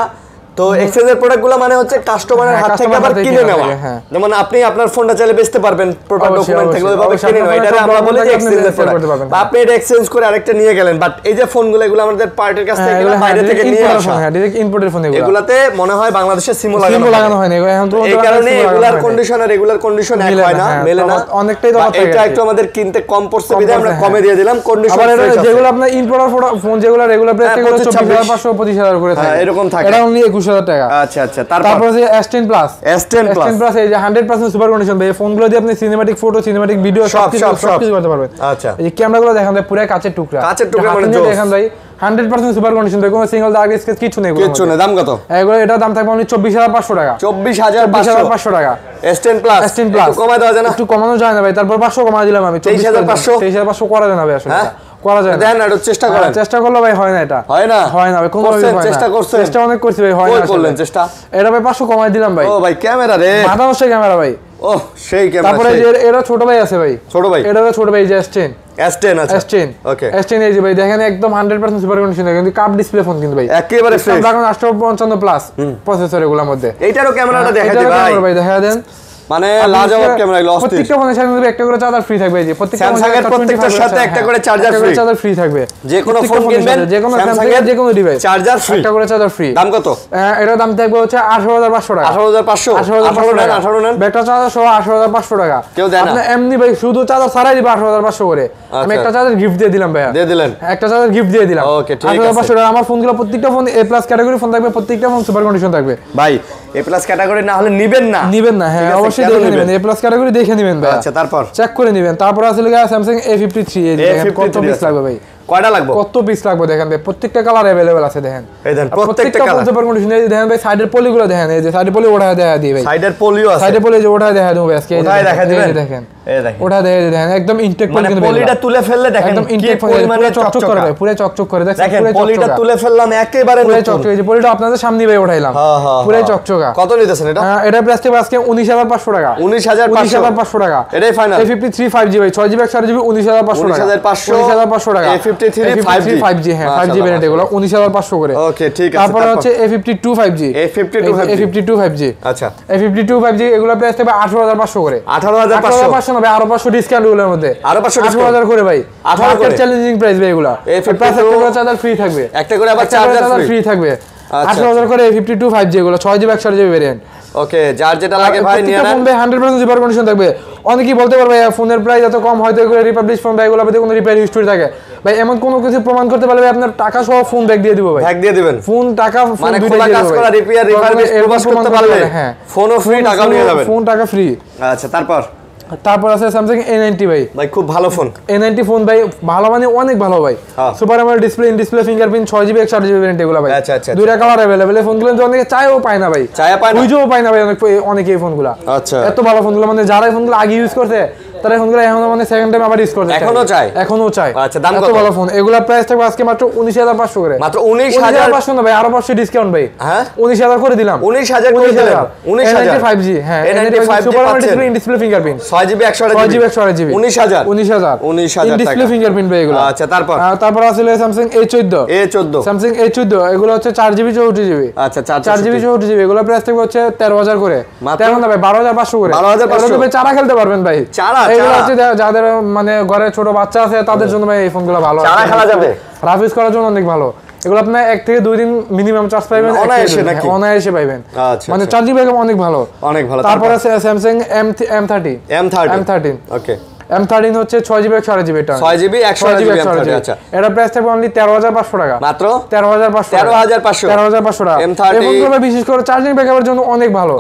[SPEAKER 1] তো এক্সচেঞ্জের প্রোডাক্টগুলো মানে হচ্ছে কাস্টমারের হাত থেকে আবার কিনে নেওয়া, যেমন আপনি আপনার ফোনটা চাইলে বেচতে পারবেন, প্রপার ডকুমেন্ট থাকলে ওইভাবে কিনে নেওয়া, এটা আমরা বলি যে এক্সচেঞ্জের প্রোডাক্ট। বা আপনি এটা এক্সচেঞ্জ করে আরেকটা নিয়ে গেলেন, বাট এই যে ফোনগুলো এগুলো আমাদের পার্টির কাছ থেকে বাইরে থেকে নিয়ে আসা,
[SPEAKER 2] হ্যাঁ ডাইরেক্ট ইম্পোর্টেড ফোন এগুলো,
[SPEAKER 1] এগুলাতে মনে হয় বাংলাদেশে সিমও লাগানো হয় না, এখন তো এই কারণে রেগুলার কন্ডিশন আর রেগুলার কন্ডিশন এক হয় না, মেলে না, অনেকটাই তফাৎ থাকে। এটা একটু আমাদের কিনতে কম পড়ছে বিধায় আমরা কমে দিয়ে দিলাম কন্ডিশন। আবার
[SPEAKER 2] যেগুলো আপনার ইম্পোর্টার ফোন যেগুলো রেগুলার প্রাইস থেকে 24500 25000 করে থাকে,
[SPEAKER 1] এরকম থাকে,
[SPEAKER 2] এটা অনলি 21000 টাকা।
[SPEAKER 1] আচ্ছা আচ্ছা।
[SPEAKER 2] তারপর যে S10 প্লাস এই যে 100% সুপার কন্ডিশন ভাই, এই ফোনগুলো দিয়ে আপনি সিনেম্যাটিক ফটো, সিনেম্যাটিক ভিডিও সব কিছু করতে পারবেন।
[SPEAKER 1] আচ্ছা,
[SPEAKER 2] এই ক্যামেরাগুলো দেখেন ভাই পুরো কাচের টুকরা মানে দেখেন ভাই 100% সুপার কন্ডিশন ভাই, কোনো সিঙ্গেল দাগ স্কেচ কিছু নেই,
[SPEAKER 1] কিছু নেই। দাম কত
[SPEAKER 2] এগুলো? এটা দাম থাকবে অনলি 24500 টাকা।
[SPEAKER 1] 24500
[SPEAKER 2] টাকা
[SPEAKER 1] S10 প্লাস একটু কমায় দেওয়া যায় না?
[SPEAKER 2] একটু কমানো যায় না ভাই, তারপর 500 কমায় দিলাম আমি, 23500 করা যায় না ভাই, আসলে করা যায় না।
[SPEAKER 1] দেন একটু চেষ্টা করেন,
[SPEAKER 2] চেষ্টা করলে ভাই হয় না, এটা হয় না ভাই, কোনো ভাবে হয় না। চেষ্টা অনেক করছি ভাই, হয় না।
[SPEAKER 1] করলেন চেষ্টা,
[SPEAKER 2] এটা ভাই 500 কমায় দিলাম ভাই।
[SPEAKER 1] ও ভাই ক্যামেরা রে,
[SPEAKER 2] মাথা নষ্ট ক্যামেরা ভাই,
[SPEAKER 1] ও সেই ক্যামেরা।
[SPEAKER 2] তারপরে যে এরা ছোট ভাই আছে ভাই,
[SPEAKER 1] ছোট ভাই,
[SPEAKER 2] এটা ছোট ভাই যে S10
[SPEAKER 1] আচ্ছা
[SPEAKER 2] S10
[SPEAKER 1] ওকে,
[SPEAKER 2] S10 এই যে ভাই দেখেন একদম 100% সুপার কন্ডিশন, কিন্তু কাপ ডিসপ্লে ফোন কিন্তু ভাই,
[SPEAKER 1] একেবারে ফ্রেশ,
[SPEAKER 2] Snapdragon 855 প্লাস প্রসেসর এগুলোর মধ্যে।
[SPEAKER 1] এইটারও ক্যামেরাটা দেখা দিই ভাই,
[SPEAKER 2] দেখা দেন,
[SPEAKER 1] মানে লাজবাব ক্যামেরা এগুলো অস্থির।
[SPEAKER 2] প্রত্যেকটা ফোনের সাথে একটা করে চার্জার ফ্রি থাকবে, এই যে প্রত্যেকটা
[SPEAKER 1] স্যামসাং এর প্রত্যেকটার সাথে একটা করে চার্জার
[SPEAKER 2] ফ্রি থাকবে,
[SPEAKER 1] যে কোনো ফোন কিনবেন
[SPEAKER 2] যে কোনো স্যামসাং এর যে কোনো ডিভাইস চার্জার ফ্রি, একটা করে চার্জার ফ্রি।
[SPEAKER 1] দাম কত?
[SPEAKER 2] এটার দাম থাকবে হচ্ছে 18500 টাকা।
[SPEAKER 1] 18500
[SPEAKER 2] টাকা ব্যাটারি চার্জার সহ 18500 টাকা।
[SPEAKER 1] কেউ দেয় না
[SPEAKER 2] আপনি এমনি ভাই শুধু চার্জার ছাড়াই দিবা 18500 করে। আমি একটা চার্জার গিফট দিয়ে দিলাম ভাইয়া,
[SPEAKER 1] দিয়ে দিলেন
[SPEAKER 2] একটা চার্জার গিফট দিয়ে দিলাম।
[SPEAKER 1] ওকে ঠিক আছে।
[SPEAKER 2] 18500 টাকা। আমার ফোনগুলো প্রত্যেকটা ফোন A+ ক্যাটাগরি ফোন থাকবে, প্রত্যেকটা ফোন সুপার কন্ডিশন থাকবে
[SPEAKER 1] ভাই। A+ ক্যাটাগরি না হলে নিবেন না,
[SPEAKER 2] হ্যাঁ অবশ্যই দেখে নেবেন, A+ ক্যাটাগরি দেখে নেবেন ভাই।
[SPEAKER 1] আচ্ছা তারপর
[SPEAKER 2] চেক করে নেবেন। তারপর আছে Samsung A53 এই দেখেন কত পিস লাগবে ভাই,
[SPEAKER 1] কয়টা লাগবে,
[SPEAKER 2] কত পিস লাগবে দেখেন ভাই, প্রত্যেকটা কালার अवेलेबल আছে দেখেন,
[SPEAKER 1] এই দেখেন প্রত্যেকটা কালার
[SPEAKER 2] সুপার কন্ডিশন। এই দেখেন ভাই সাইডের পলিগুলো দেখেন, এই যে সাইডের পলি ওঠা দেখা দিই ভাই,
[SPEAKER 1] সাইডের পলিও আছে,
[SPEAKER 2] সাইডের পলি যে ওঠা দেখা দেবো আজকে, এই
[SPEAKER 1] দেখা দিবেন,
[SPEAKER 2] দেখেন
[SPEAKER 1] এই দেখেন
[SPEAKER 2] ওঠা দেখেন একদম ইনটেক পলি, কিন্তু
[SPEAKER 1] পলিটা তুলে ফেললে দেখেন
[SPEAKER 2] একদম ইনটেক পরিমাণে চকচক করে ভাই, পুরো চকচক করে দেখেন,
[SPEAKER 1] পুরো পলিটা তুলে ফেললাম একেবারে
[SPEAKER 2] পুরো চকচক। এই যে পলিটা আপনাদের সামনে ভাই উঠাইলাম, পুরো চকচকা।
[SPEAKER 1] কত নিতেছেন এটা?
[SPEAKER 2] এটা প্রাইস থেকে আজকে 19500 টাকা।
[SPEAKER 1] 19500
[SPEAKER 2] টাকা,
[SPEAKER 1] এটাই ফাইনাল।
[SPEAKER 2] A53 5G ভাই, 6GB 8GB 19500 টাকা।
[SPEAKER 1] 19500
[SPEAKER 2] টাকা।
[SPEAKER 1] A53 5G
[SPEAKER 2] হ্যাঁ 5G ভেরিয়েন্ট এগুলো 19500 করে।
[SPEAKER 1] ওকে ঠিক আছে।
[SPEAKER 2] তারপর হচ্ছে A52 5G, A52 5G
[SPEAKER 1] আচ্ছা
[SPEAKER 2] A52 5G এগুলো প্রাইস থাকবে 18500 করে।
[SPEAKER 1] 18500
[SPEAKER 2] না ভাই, আরো 500 ডিসকাউন্ট এগুলোর মধ্যে,
[SPEAKER 1] আরো 500
[SPEAKER 2] 18000 করে ভাই,
[SPEAKER 1] 18 করে
[SPEAKER 2] চ্যালেঞ্জিং প্রাইস ভাই এগুলো। প্লাস একটা করে চার্জার ফ্রি থাকবে,
[SPEAKER 1] একটা করে আবার চার্জার
[SPEAKER 2] ফ্রি থাকবে। 18000 করে A52 5G এগুলো 6GB 8GB ভেরিয়েন্ট।
[SPEAKER 1] ওকে যার যেটা লাগে ভাই নিয়ে নেন,
[SPEAKER 2] 100% সুপার কন্ডিশন থাকবে। অনেকেই বলতে পারবে ফোনের প্রাইস এত কম, হয়তো এগুলো রিপাবলিশ ফোন ভাই, এগুলোতে কোনো রিপেয়ার হিস্টরি থাকে ভাই, এমন কোনো কিছু প্রমাণ করতে পারলে আপনার টাকা সহ ফোন ব্যাক দিয়ে দিব ভাই,
[SPEAKER 1] ব্যাক দিয়ে দিবেন,
[SPEAKER 2] ফোন টাকা
[SPEAKER 1] মানে খোলা কাজ করা রিপেয়ার রিফারবিশ প্রমাণ করতে পারলে
[SPEAKER 2] হ্যাঁ
[SPEAKER 1] ফোনও ফ্রি, টাকাও নিয়ে যাবেন,
[SPEAKER 2] ফোন টাকা ফ্রি।
[SPEAKER 1] আচ্ছা তারপর আছে
[SPEAKER 2] Samsung A90
[SPEAKER 1] ভাই খুব ভালো ফোন।
[SPEAKER 2] A90 ফোন ভাই ভালো মানে অনেক ভালো ভাই, super AMOLED display, in display fingerprint, 6GB 8GB variant এগুলো ভাই।
[SPEAKER 1] আচ্ছা
[SPEAKER 2] দুইটা কালার अवेलेबल। এই ফোনগুলো অনেকে চায়ও পায় না ভাই, বুঝেও পায় না ভাই, অনেকে এই ফোনগুলো।
[SPEAKER 1] আচ্ছা
[SPEAKER 2] এত ভালো ফোনগুলো, মানে যারা এই ফোনগুলো আগে ইউজ করছে তারা ফোনগুলো এখনো মানে সেকেন্ড টাইম আবার ইউজ করতে এখনো চায়।
[SPEAKER 1] আচ্ছা দাম কত?
[SPEAKER 2] এত ভালো ফোন এগুলা প্রাইস থাকবে আজকে মাত্র 19500 করে।
[SPEAKER 1] মাত্র 19500
[SPEAKER 2] না ভাই, আরো 500 ডিসকাউন্ট ভাই।
[SPEAKER 1] হ্যাঁ
[SPEAKER 2] 19000 করে দিলাম,
[SPEAKER 1] 19000 করে দিলাম। 19000
[SPEAKER 2] 5G হ্যাঁ A90 5G super AMOLED display, in display fingerprint, 6GB 8GB
[SPEAKER 1] 19000
[SPEAKER 2] in display fingerprint ভাই এগুলো।
[SPEAKER 1] আচ্ছা তারপর
[SPEAKER 2] আছে Samsung A14 Samsung A14 এগুলো হচ্ছে 4GB 64GB।
[SPEAKER 1] আচ্ছা
[SPEAKER 2] 4GB 64GB এগুলো প্রাইস থাকবে হচ্ছে 13000 করে। 13 না ভাই 12500 করে। 12500 ভাই চারা খেলতে পারবেন ভাই, এগুলো হচ্ছে যাদের মানে ঘরে ছোট বাচ্চা আছে তাদের জন্য ভাই এই ফোনগুলো ভালো,
[SPEAKER 1] চারা খেলা যাবে,
[SPEAKER 2] রাফ ইউজ করার জন্য অনেক ভালো। এগুলো আপনি 1 থেকে 2 দিন মিনিমাম চার্জ পাবেন, অনায়াসে পাবেন, মানে চার্জিং ব্যাকআপ অনেক ভালো। তারপর আছে Samsung M13
[SPEAKER 1] ওকে
[SPEAKER 2] M13 হচ্ছে 6GB 8GB এটা
[SPEAKER 1] 6GB 8GB আচ্ছা
[SPEAKER 2] এটা প্রাইস থাকবে অনলি 13500 টাকা, মাত্র 13500 টাকা।
[SPEAKER 1] M13
[SPEAKER 2] এগুলো বিশেষ করে চার্জিং ব্যাকআপের জন্য অনেক ভালো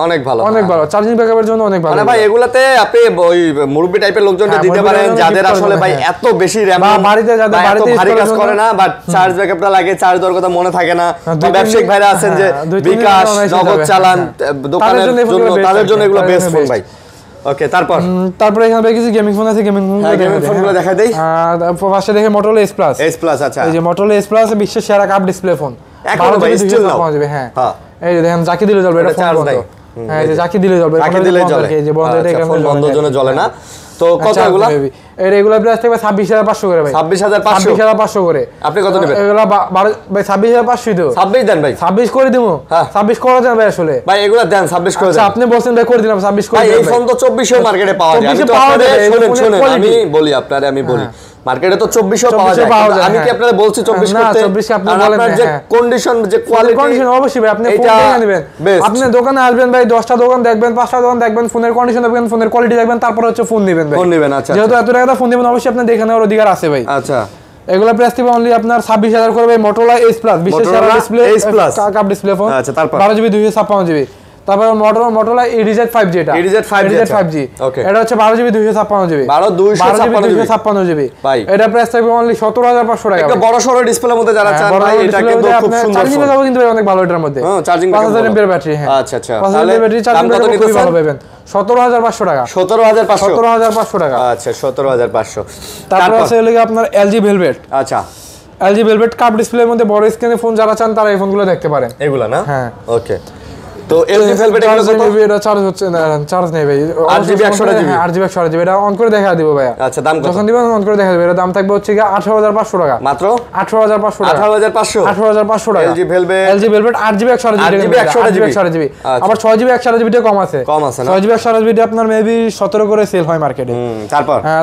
[SPEAKER 2] চার্জিং ব্যাকআপের জন্য অনেক ভালো।
[SPEAKER 1] মানে ভাই এগুলাতে আপনি ওই মুরব্বি টাইপের লোকজনকে দিতে পারেন, যাদের আসলে ভাই এত বেশি র‍্যাম
[SPEAKER 2] বাড়িতে যাদের বাড়িতে
[SPEAKER 1] ভারী কাজ করে না, বাট চার্জ ব্যাকআপটা লাগে, চার্জ দেওয়ার কথা মনে থাকে না, ব্যবসায়িক ভাইরা আছেন যে বিকাশ নগদ চালান দোকানের জন্য, তাদের জন্য এগুলো বেস্ট ফোন ভাই। ওকে তারপর
[SPEAKER 2] এখানে কিছু গেমিং ফোন আছে, গেমিং
[SPEAKER 1] ফোনগুলো দেখাই দেই।
[SPEAKER 2] ফার্স্টে দেখে Motorola S Plus
[SPEAKER 1] আচ্ছা
[SPEAKER 2] এই যে Motorola S Plus বিশ্বের সেরা কাপ ডিসপ্লে ফোন,
[SPEAKER 1] এখন ভাই স্টিল নাও পাওয়া
[SPEAKER 2] যাবে। হ্যাঁ এই যে দেখেন যাকে দিলে চলবে, এটা ফোন বন্ধ। হ্যাঁ এই যে যাকে দিলে চলবে,
[SPEAKER 1] এই যে বন্ধ, এটা এখানে বন্ধ জন্য জ্বলে না। তো কত এগুলা?
[SPEAKER 2] এগুলা প্রাইস থাকবে 26500 করে ভাই। 26500 করে।
[SPEAKER 1] আপনি কত নেবেন?
[SPEAKER 2] এগুলা ভাই 26500 তো।
[SPEAKER 1] 26 দেন ভাই।
[SPEAKER 2] 26 করে দিমু। 26 করে দেন ভাই আসলে।
[SPEAKER 1] ভাই এগুলা দেন 26 করে দেন।
[SPEAKER 2] আচ্ছা আপনি বলছেন ভাই করে দিলাম 26 করে দেন ভাই।
[SPEAKER 1] এই ফোন তো 2400 মার্কেটে পাওয়া যায়। আমি তো শুনেন আমি বলি আপনারে আমি বলি মার্কেটে তো 2400 পাওয়া যায়। আমি কি আপনাদের বলছি 24 করতে?
[SPEAKER 2] না 24 আপনি বলেন
[SPEAKER 1] আপনার যে কন্ডিশন যে কোয়ালিটি
[SPEAKER 2] কন্ডিশন অবশ্যই ভাই আপনি ফোন দেখে নেবেন। আপনি দোকানে আসবেন ভাই 10টা দোকান দেখবেন 5টা দোকান দেখবেন ফোনের কন্ডিশন দেখবেন ফোনের কোয়ালিটি দেখবেন তারপর হচ্ছে ফোন নেবেন ভাই।
[SPEAKER 1] ফোন নেবেন আচ্ছা।
[SPEAKER 2] যেহেতু এত টাকা ফোন নেবেন অবশ্যই আপনি দেখে নেওয়ার অধিকার আছে ভাই।
[SPEAKER 1] আচ্ছা
[SPEAKER 2] এগুলা প্রাইস দিবে অনলি আপনার 26000 করে ভাই Motorola Ace Plus বিশেষ ডিসপ্লে কাপ ডিসপ্লে ফোন।
[SPEAKER 1] আচ্ছা তারপর
[SPEAKER 2] 12GB 256GB। তারপর Motorola EDZ 5G এটা
[SPEAKER 1] EDZ 5G
[SPEAKER 2] ওকে এটা হচ্ছে 12GB 256GB 256GB
[SPEAKER 1] ভাই
[SPEAKER 2] এটা প্রাইস থাকবে অনলি 17500 টাকা
[SPEAKER 1] একটা বড় সরো ডিসপ্লের মধ্যে যারা চান ভাই এটা কিন্তু খুব সুন্দর
[SPEAKER 2] চার্জিং যাবে কিন্তু অনেক ভালো এটার মধ্যে
[SPEAKER 1] চার্জিং
[SPEAKER 2] 5000 mAh ব্যাটারি হ্যাঁ
[SPEAKER 1] আচ্ছা আচ্ছা
[SPEAKER 2] 5000 ব্যাটারি চার্জিং খুব ভালো পাবেন 17500 টাকা
[SPEAKER 1] 17500
[SPEAKER 2] টাকা
[SPEAKER 1] আচ্ছা 17500
[SPEAKER 2] তারপর আছে হলো আপনার LG Velvet
[SPEAKER 1] আচ্ছা
[SPEAKER 2] LG Velvet কাপ ডিসপ্লের মধ্যে বড় স্ক্রিনের ফোন যারা চান তারা এই ফোনগুলো দেখতে পারেন
[SPEAKER 1] এগুলা না
[SPEAKER 2] হ্যাঁ
[SPEAKER 1] ওকে তো LG Velvet এগুলো কত
[SPEAKER 2] এটা চার্জ হচ্ছে না চার্জ নেই ভাই
[SPEAKER 1] 8GB 128GB
[SPEAKER 2] 8GB 128GB এটা অন করে দেখা দিব ভাই
[SPEAKER 1] আচ্ছা দাম কত
[SPEAKER 2] যখন দিবেন অন করে দেখা দিব এর দাম থাকবে হচ্ছে 18500 টাকা
[SPEAKER 1] মাত্র
[SPEAKER 2] 18500 টাকা
[SPEAKER 1] 18500
[SPEAKER 2] টাকা LG Velvet 8GB 128GB আবার 6GB 128GB টা কম আছে
[SPEAKER 1] না
[SPEAKER 2] 6GB 128GB আপনার মেবি 17 করে সেল হয় মার্কেটে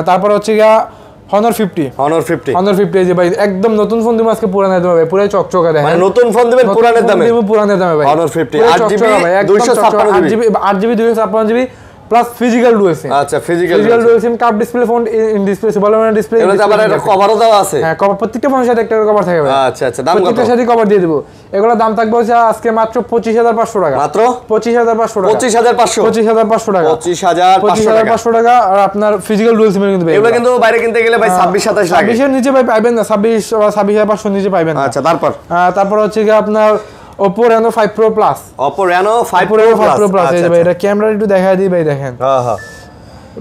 [SPEAKER 2] তারপর হচ্ছে Honor 50 এই যে ভাই একদম নতুন ফোন দিবেন আজকে পুরানের দামে ভাই পুরো চকচকা দেখেন
[SPEAKER 1] মানে নতুন ফোন দিবেন পুরানের দামে
[SPEAKER 2] ভাই
[SPEAKER 1] Honor 50 8GB 256GB
[SPEAKER 2] 8GB plus physical dual SIM
[SPEAKER 1] আচ্ছা physical
[SPEAKER 2] dual SIM cup display phone in display super display
[SPEAKER 1] এগুলো আবার একটা কভারও দেওয়া আছে
[SPEAKER 2] হ্যাঁ কভার প্রত্যেকটা ফোনের সাথে একটা কভার থাকে ভাই
[SPEAKER 1] আচ্ছা আচ্ছা দাম কত
[SPEAKER 2] প্রত্যেকটার সাথে কভার দিয়ে দেব এগুলোর দাম থাকবে হচ্ছে আজকে মাত্র 25500 টাকা
[SPEAKER 1] মাত্র
[SPEAKER 2] 25500 টাকা
[SPEAKER 1] 25500
[SPEAKER 2] টাকা 25500 টাকা আর আপনার ফিজিক্যাল ডুয়াল সিম কিন্তু
[SPEAKER 1] এগুলো কিন্তু বাইরে কিনতে গেলে ভাই 26 27 লাগে
[SPEAKER 2] 26 এর নিচে ভাই পাবেন না 26 বা 26500 নিচে পাবেন না
[SPEAKER 1] আচ্ছা তারপর
[SPEAKER 2] হচ্ছে কি আপনার Oppo Reno 5 Pro Plus
[SPEAKER 1] Oppo Reno 5 Pro Plus
[SPEAKER 2] এই ভাই এটা ক্যামেরা একটু দেখায় দিই ভাই দেখেন হ্যাঁ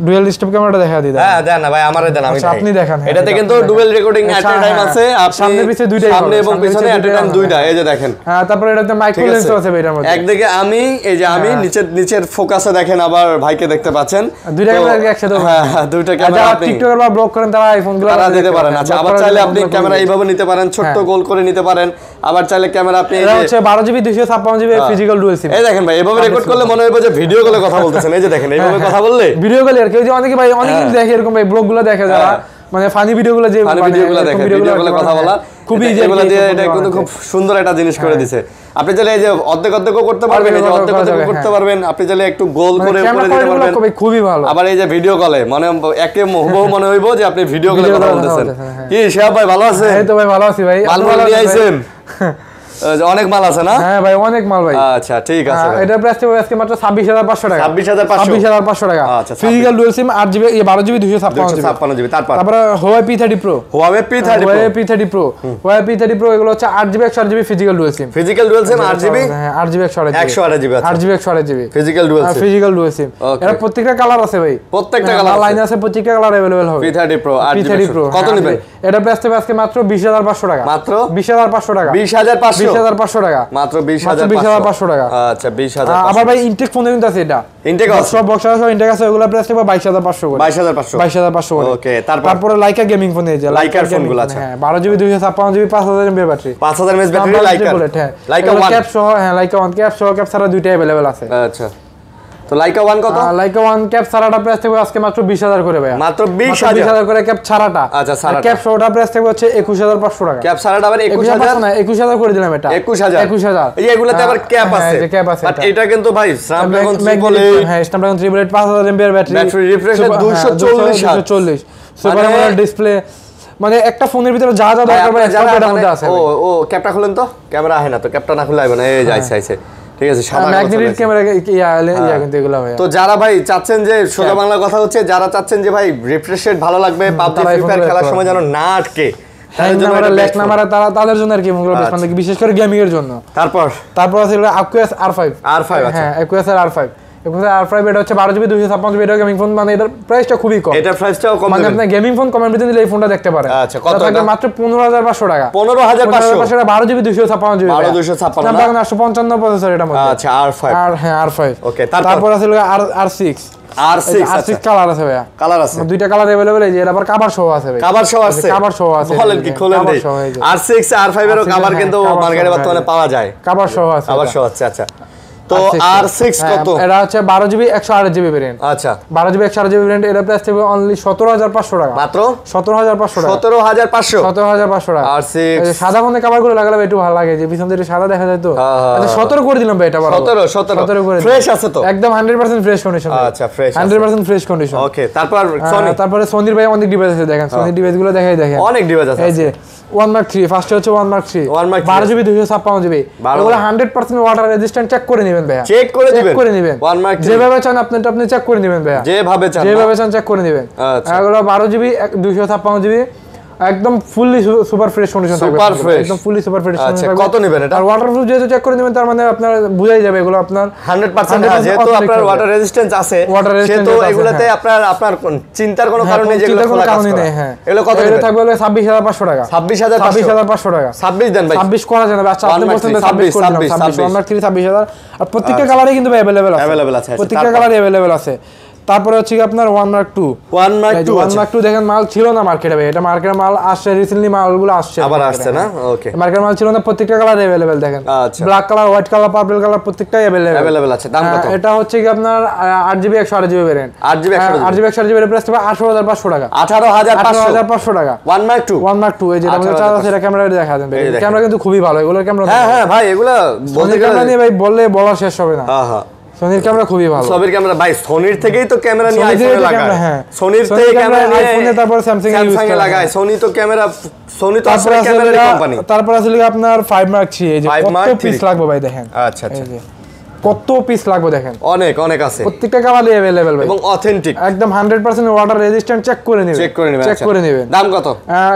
[SPEAKER 2] ডুয়াল স্টেপ ক্যামেরাটা দেখা দিই
[SPEAKER 1] হ্যাঁ দেন না ভাই আমারে দেন আমি
[SPEAKER 2] আপনি দেখান
[SPEAKER 1] এটাতে কিন্তু ডুয়াল রেকর্ডিং এট এ টাইম আছে আপনি
[SPEAKER 2] সামনে পিছে দুইটাই
[SPEAKER 1] সামনে এবং পিছনে এট এ টাইম দুইটা এই যে দেখেন
[SPEAKER 2] হ্যাঁ তারপর এটাতে মাইক্রো লেন্স আছে ভাই এর মধ্যে
[SPEAKER 1] একদিকে আমি এই যে আমি নিচের ফোকাসে দেখেন আবার ভাইকে দেখতে পাচ্ছেন
[SPEAKER 2] দুইটা ক্যামেরা একসাথে
[SPEAKER 1] হ্যাঁ দুইটা ক্যামেরা
[SPEAKER 2] আপনি টিকটকার বা ব্লগ করেন তারা আইফোনগুলো
[SPEAKER 1] তারা দিতে পারেন আচ্ছা আবার চাইলে আপনি ক্যামেরা এইভাবে নিতে পারেন ছোট গোল করে নিতে পারেন আবার চাইলে ক্যামেরা আপনি
[SPEAKER 2] এটা হচ্ছে 12GB 256GB ফিজিক্যাল ডুয়াল সিম
[SPEAKER 1] এই দেখেন ভাই এভাবে রেকর্ড করলে মনে হবে যে ভিডিও কলে কথা বলতেছেন এই যে দেখেন এইভাবে কথা বললে
[SPEAKER 2] ভিডিও কলে আর কেউ যে অনেকে ভাই অনেকে দেখে এরকম ভাই ব্লগগুলো দেখে যারা মানে ফানি ভিডিওগুলো যে
[SPEAKER 1] ভিডিওগুলো দেখে ভিডিওগুলো কথা বলা খুবই এগুলো দিয়ে এটা কিন্তু খুব সুন্দর একটা জিনিস করে দিয়েছে আপনি চাইলে এই যে অর্ধেকও করতে পারবেন এই যে অর্ধেকও করতে পারবেন আপনি চাইলে একটু গোল করে উপরে দিতে পারবেন
[SPEAKER 2] খুবই ভালো
[SPEAKER 1] আবার এই যে ভিডিও কলে মানে একে হুবহু মনে হইবো যে আপনি ভিডিও কলে কথা বলতেছেন কি শিহাব ভাই ভালো আছেন
[SPEAKER 2] এই তো ভাই ভালো আছি ভাই
[SPEAKER 1] মাল নিয়ে আইছেন অনেক মাল আছে না
[SPEAKER 2] হ্যাঁ ভাই অনেক মাল ভাই
[SPEAKER 1] আচ্ছা ঠিক আছে
[SPEAKER 2] এটা প্রাইস হবে আজকে মাত্র 26500 টাকা 26500 টাকা
[SPEAKER 1] আচ্ছা
[SPEAKER 2] physical dual SIM 8GB 12GB 256GB তারপর Huawei P30 Pro Huawei P30 Pro এগুলো হচ্ছে 8GB 128GB physical dual SIM 8GB 128GB 8GB 128GB physical dual SIM এর প্রত্যেকটা কালার আছে ভাই
[SPEAKER 1] প্রত্যেকটা কালার
[SPEAKER 2] লাইন আছে প্রত্যেকটা কালার अवेलेबल হবে
[SPEAKER 1] P30 Pro
[SPEAKER 2] কত নেবেন এটা প্রাইস হবে আজকে মাত্র 20500 টাকা
[SPEAKER 1] মাত্র
[SPEAKER 2] 20500 টাকা
[SPEAKER 1] 20500
[SPEAKER 2] টাকা
[SPEAKER 1] মাত্র 20500
[SPEAKER 2] টাকা
[SPEAKER 1] আচ্ছা 20500
[SPEAKER 2] আবার ভাই ইনটেক ফোন কিন্তু আছে এটা
[SPEAKER 1] ইনটেক আছে
[SPEAKER 2] সব বক্স আছে ইনটেক আছে ওগুলা প্রাইস হবে 22500 করে 22500 করে
[SPEAKER 1] ওকে
[SPEAKER 2] তারপর লাইকা গেমিং ফোন এই যে
[SPEAKER 1] লাইকার ফোনগুলো আছে
[SPEAKER 2] হ্যাঁ 12GB 256GB 5000 mAh battery
[SPEAKER 1] 5000 mAh battery Leica
[SPEAKER 2] cap সহ হ্যাঁ লাইকা 1 ক্যাপ সহ ক্যাপ ছাড়া দুইটাই अवेलेबल আছে
[SPEAKER 1] আচ্ছা তো লাইকা 1 কত
[SPEAKER 2] লাইকা 1 ক্যাপ ছাড়াটা প্রাইস থাকবে আজকে মাত্র 20000 করে ভাই
[SPEAKER 1] মাত্র 20000
[SPEAKER 2] করে ক্যাপ ছাড়াটা
[SPEAKER 1] আচ্ছা ছাড়াটা
[SPEAKER 2] ক্যাপ সহটা প্রাইস থাকবে হচ্ছে 21500 টাকা
[SPEAKER 1] ক্যাপ ছাড়াটা আবার 21000
[SPEAKER 2] না 21000 করে দিলাম এটা
[SPEAKER 1] 21000 এই এগুলাতে আবার ক্যাপ আছে বাট এটা কিন্তু ভাই স্ন্যাপড্রাগন 388
[SPEAKER 2] হ্যাঁ Snapdragon 388 5000 mAh battery
[SPEAKER 1] refresh 240
[SPEAKER 2] super AMOLED display মানে একটা ফোনের ভিতরে যা যা দরকার ভাই এটার মধ্যে আছে
[SPEAKER 1] ও ক্যাপটা খুলেন তো ক্যামেরা আহে না তো ক্যাপটা না খুলে আইবে না এই যাইছে ঠিক আছে সাদা
[SPEAKER 2] ম্যাগনেটিক ক্যামেরা ইয়া কিন্তু এগুলো ভাই
[SPEAKER 1] তো যারা ভাই চাচ্ছেন যে সোজা বাংলা কথা হচ্ছে যারা চাচ্ছেন যে ভাই রিফ্রেশ রেট ভালো লাগবে পাবজি ফ্রি ফায়ার খেলার সময় যেন না আটকে
[SPEAKER 2] তাদের জন্য এটা লেক নাম্বার তাদের জন্য আর কি মুগল বিশেষ করে গেমিং এর জন্য তারপর আছে Aquos R5
[SPEAKER 1] আচ্ছা
[SPEAKER 2] হ্যাঁ Aquos R5 এরপরে R5 এটা হচ্ছে 12GB 256GB এটা গেমিং ফোন, মানে এটার প্রাইসটা খুবই কম।
[SPEAKER 1] এটার প্রাইসটাও কম,
[SPEAKER 2] মানে আপনি গেমিং ফোন কমের ভিতরে দিলে এই ফোনটা দেখতে পারেন।
[SPEAKER 1] আচ্ছা, কত
[SPEAKER 2] এটা মাত্র 15500 টাকা।
[SPEAKER 1] 15500
[SPEAKER 2] টাকা, 12GB 256GB।
[SPEAKER 1] 12256
[SPEAKER 2] না 855 প্রসেসর এটা মধ্যে।
[SPEAKER 1] আচ্ছা, R5
[SPEAKER 2] হ্যাঁ R5।
[SPEAKER 1] ওকে,
[SPEAKER 2] তারপর আছে R6
[SPEAKER 1] R6
[SPEAKER 2] কালার আছে ভাইয়া,
[SPEAKER 1] কালার আছে
[SPEAKER 2] দুইটা কালার अवेलेबल এই যে এটা আবার কভার সহ আছে ভাই,
[SPEAKER 1] কভার সহ আছে,
[SPEAKER 2] কভার সহ আছে।
[SPEAKER 1] বলেন কি, খোলেন দেই। R6 R5 এরও কভার কিন্তু মার্কেটে বর্তমানে পাওয়া যায়,
[SPEAKER 2] কভার সহ আছে,
[SPEAKER 1] কভার সহ আছে। আচ্ছা, তো R6 কত?
[SPEAKER 2] এটা হচ্ছে 12GB 128GB ভেরিয়েন্ট।
[SPEAKER 1] আচ্ছা,
[SPEAKER 2] 12GB 128GB ভেরিয়েন্ট, এটা প্রাইস থাকবে অনলি 17500 টাকা।
[SPEAKER 1] মাত্র
[SPEAKER 2] 17500 টাকা।
[SPEAKER 1] 17500
[SPEAKER 2] 17500 টাকা।
[SPEAKER 1] R6
[SPEAKER 2] এই যে সাদা ফোনে কভারগুলো লাগালে একটু ভালো লাগে, যে পিছন থেকে সাদা দেখা যায় তো। আচ্ছা 17 করে দিলাম ভাই, এটা বড়
[SPEAKER 1] 17
[SPEAKER 2] করে
[SPEAKER 1] ফ্রেশ আছে তো
[SPEAKER 2] একদম 100% ফ্রেশ কন্ডিশন।
[SPEAKER 1] আচ্ছা, ফ্রেশ
[SPEAKER 2] 100% ফ্রেশ কন্ডিশন।
[SPEAKER 1] ওকে, তারপরে
[SPEAKER 2] সোনির ভাই অনেক ডিভাইস আছে, দেখেন সোনির ডিভাইসগুলো দেখাই দেখেন,
[SPEAKER 1] অনেক ডিভাইস আছে।
[SPEAKER 2] এই যে 1 Mark 3 ফার্স্টে হচ্ছে 1 Mark 3 12GB 256GB, এগুলো 100% ওয়াটার রেজিস্ট্যান্ট চেক করে নেবেন ভাইয়া,
[SPEAKER 1] চেক করে
[SPEAKER 2] নেবেন
[SPEAKER 1] 1 Mark 3
[SPEAKER 2] যেভাবে চান আপনি চেক করে নেবেন ভাইয়া,
[SPEAKER 1] যেভাবে চান
[SPEAKER 2] চেক করে নেবেন।
[SPEAKER 1] আচ্ছা,
[SPEAKER 2] এগুলো 12GB 256GB একদম ফুললি সুপার ফ্রেশ কন্ডিশন থাকবে,
[SPEAKER 1] সুপার ফ্রেশ,
[SPEAKER 2] একদম ফুললি সুপার ফ্রেশ
[SPEAKER 1] আচ্ছা, কত নেবেন এটা?
[SPEAKER 2] আর ওয়াটারপ্রুফ যেহেতু চেক করে নেবেন, তার মানে আপনার বুঝাই যাবে এগুলো আপনার
[SPEAKER 1] 100% যেহেতু আপনার ওয়াটার রেজিস্ট্যান্স আছে, সেহেতু এগুলাতে আপনার চিন্তার কোনো কারণ নেই, যেগুলো খোলা কাজ করে।
[SPEAKER 2] হ্যাঁ,
[SPEAKER 1] এগুলো কত নেবেন?
[SPEAKER 2] থাকবে 26500 টাকা।
[SPEAKER 1] 26500
[SPEAKER 2] টাকা।
[SPEAKER 1] 26 দেন ভাই,
[SPEAKER 2] 26 করা যাবে। আচ্ছা আপনি বলছেন 26 করে দিলাম, 26 1 Mark 3 26000। আর প্রত্যেকটা কালারে কিন্তু अवेलेबल আছে, প্রত্যেকটা কালারে अवेलेबल আছে। তারপরে হচ্ছে কি আপনার 1 Mark 2 1 Mark 2 দেখেন, মাল ছিল না মার্কেটে ভাই, এটা মার্কেটের মাল আসছে রিসেন্টলি, মালগুলো আসছে
[SPEAKER 1] আবার আসছে না। ওকে,
[SPEAKER 2] মার্কেটের মাল ছিল না, প্রত্যেকটা কালার अवेलेबल দেখেন,
[SPEAKER 1] আচ্ছা,
[SPEAKER 2] black colour, white colour, purple colour প্রত্যেকটাই
[SPEAKER 1] अवेलेबल আছে। দাম কত?
[SPEAKER 2] এটা হচ্ছে কি আপনার 8GB 128GB variant,
[SPEAKER 1] 8GB
[SPEAKER 2] 128GB এর প্রাইস হবে 18500 টাকা।
[SPEAKER 1] 18500
[SPEAKER 2] টাকা
[SPEAKER 1] 1 Mark 2
[SPEAKER 2] 1 Mark 2 এই যেটা আমাদের চার্জ আছে, এটা ক্যামেরা দেখা দেন, ক্যামেরা কিন্তু খুবই ভালো, এগুলোর ক্যামেরা।
[SPEAKER 1] হ্যাঁ ভাই, এগুলা বলতে গেলে
[SPEAKER 2] ক্যামেরা নিয়ে ভাই বলা শেষ হবে না।
[SPEAKER 1] হ্যাঁ,
[SPEAKER 2] সোনির ক্যামেরা খুবই ভালো,
[SPEAKER 1] সবের ক্যামেরা ভাই, সোনির থেকেই তো ক্যামেরা নিয়ে আইফোনে লাগায়, সোনির থেকে ক্যামেরা নিয়ে
[SPEAKER 2] আইফোনে, তারপর স্যামসাং
[SPEAKER 1] এ লাগায়, সোনি তো আসলে ক্যামেরার কোম্পানি।
[SPEAKER 2] তারপর আছে আপনার 5 Mark 3 এই যে কত পিস লাগবে ভাই দেখেন।
[SPEAKER 1] আচ্ছা,
[SPEAKER 2] কত পিস লাগবে দেখেন,
[SPEAKER 1] অনেক আছে,
[SPEAKER 2] প্রত্যেকটা কালারই अवेलेबल ভাই,
[SPEAKER 1] এবং অথেন্টিক
[SPEAKER 2] একদম 100% ওয়াটার রেজিস্ট্যান্ট চেক করে নেবেন।
[SPEAKER 1] দাম কত?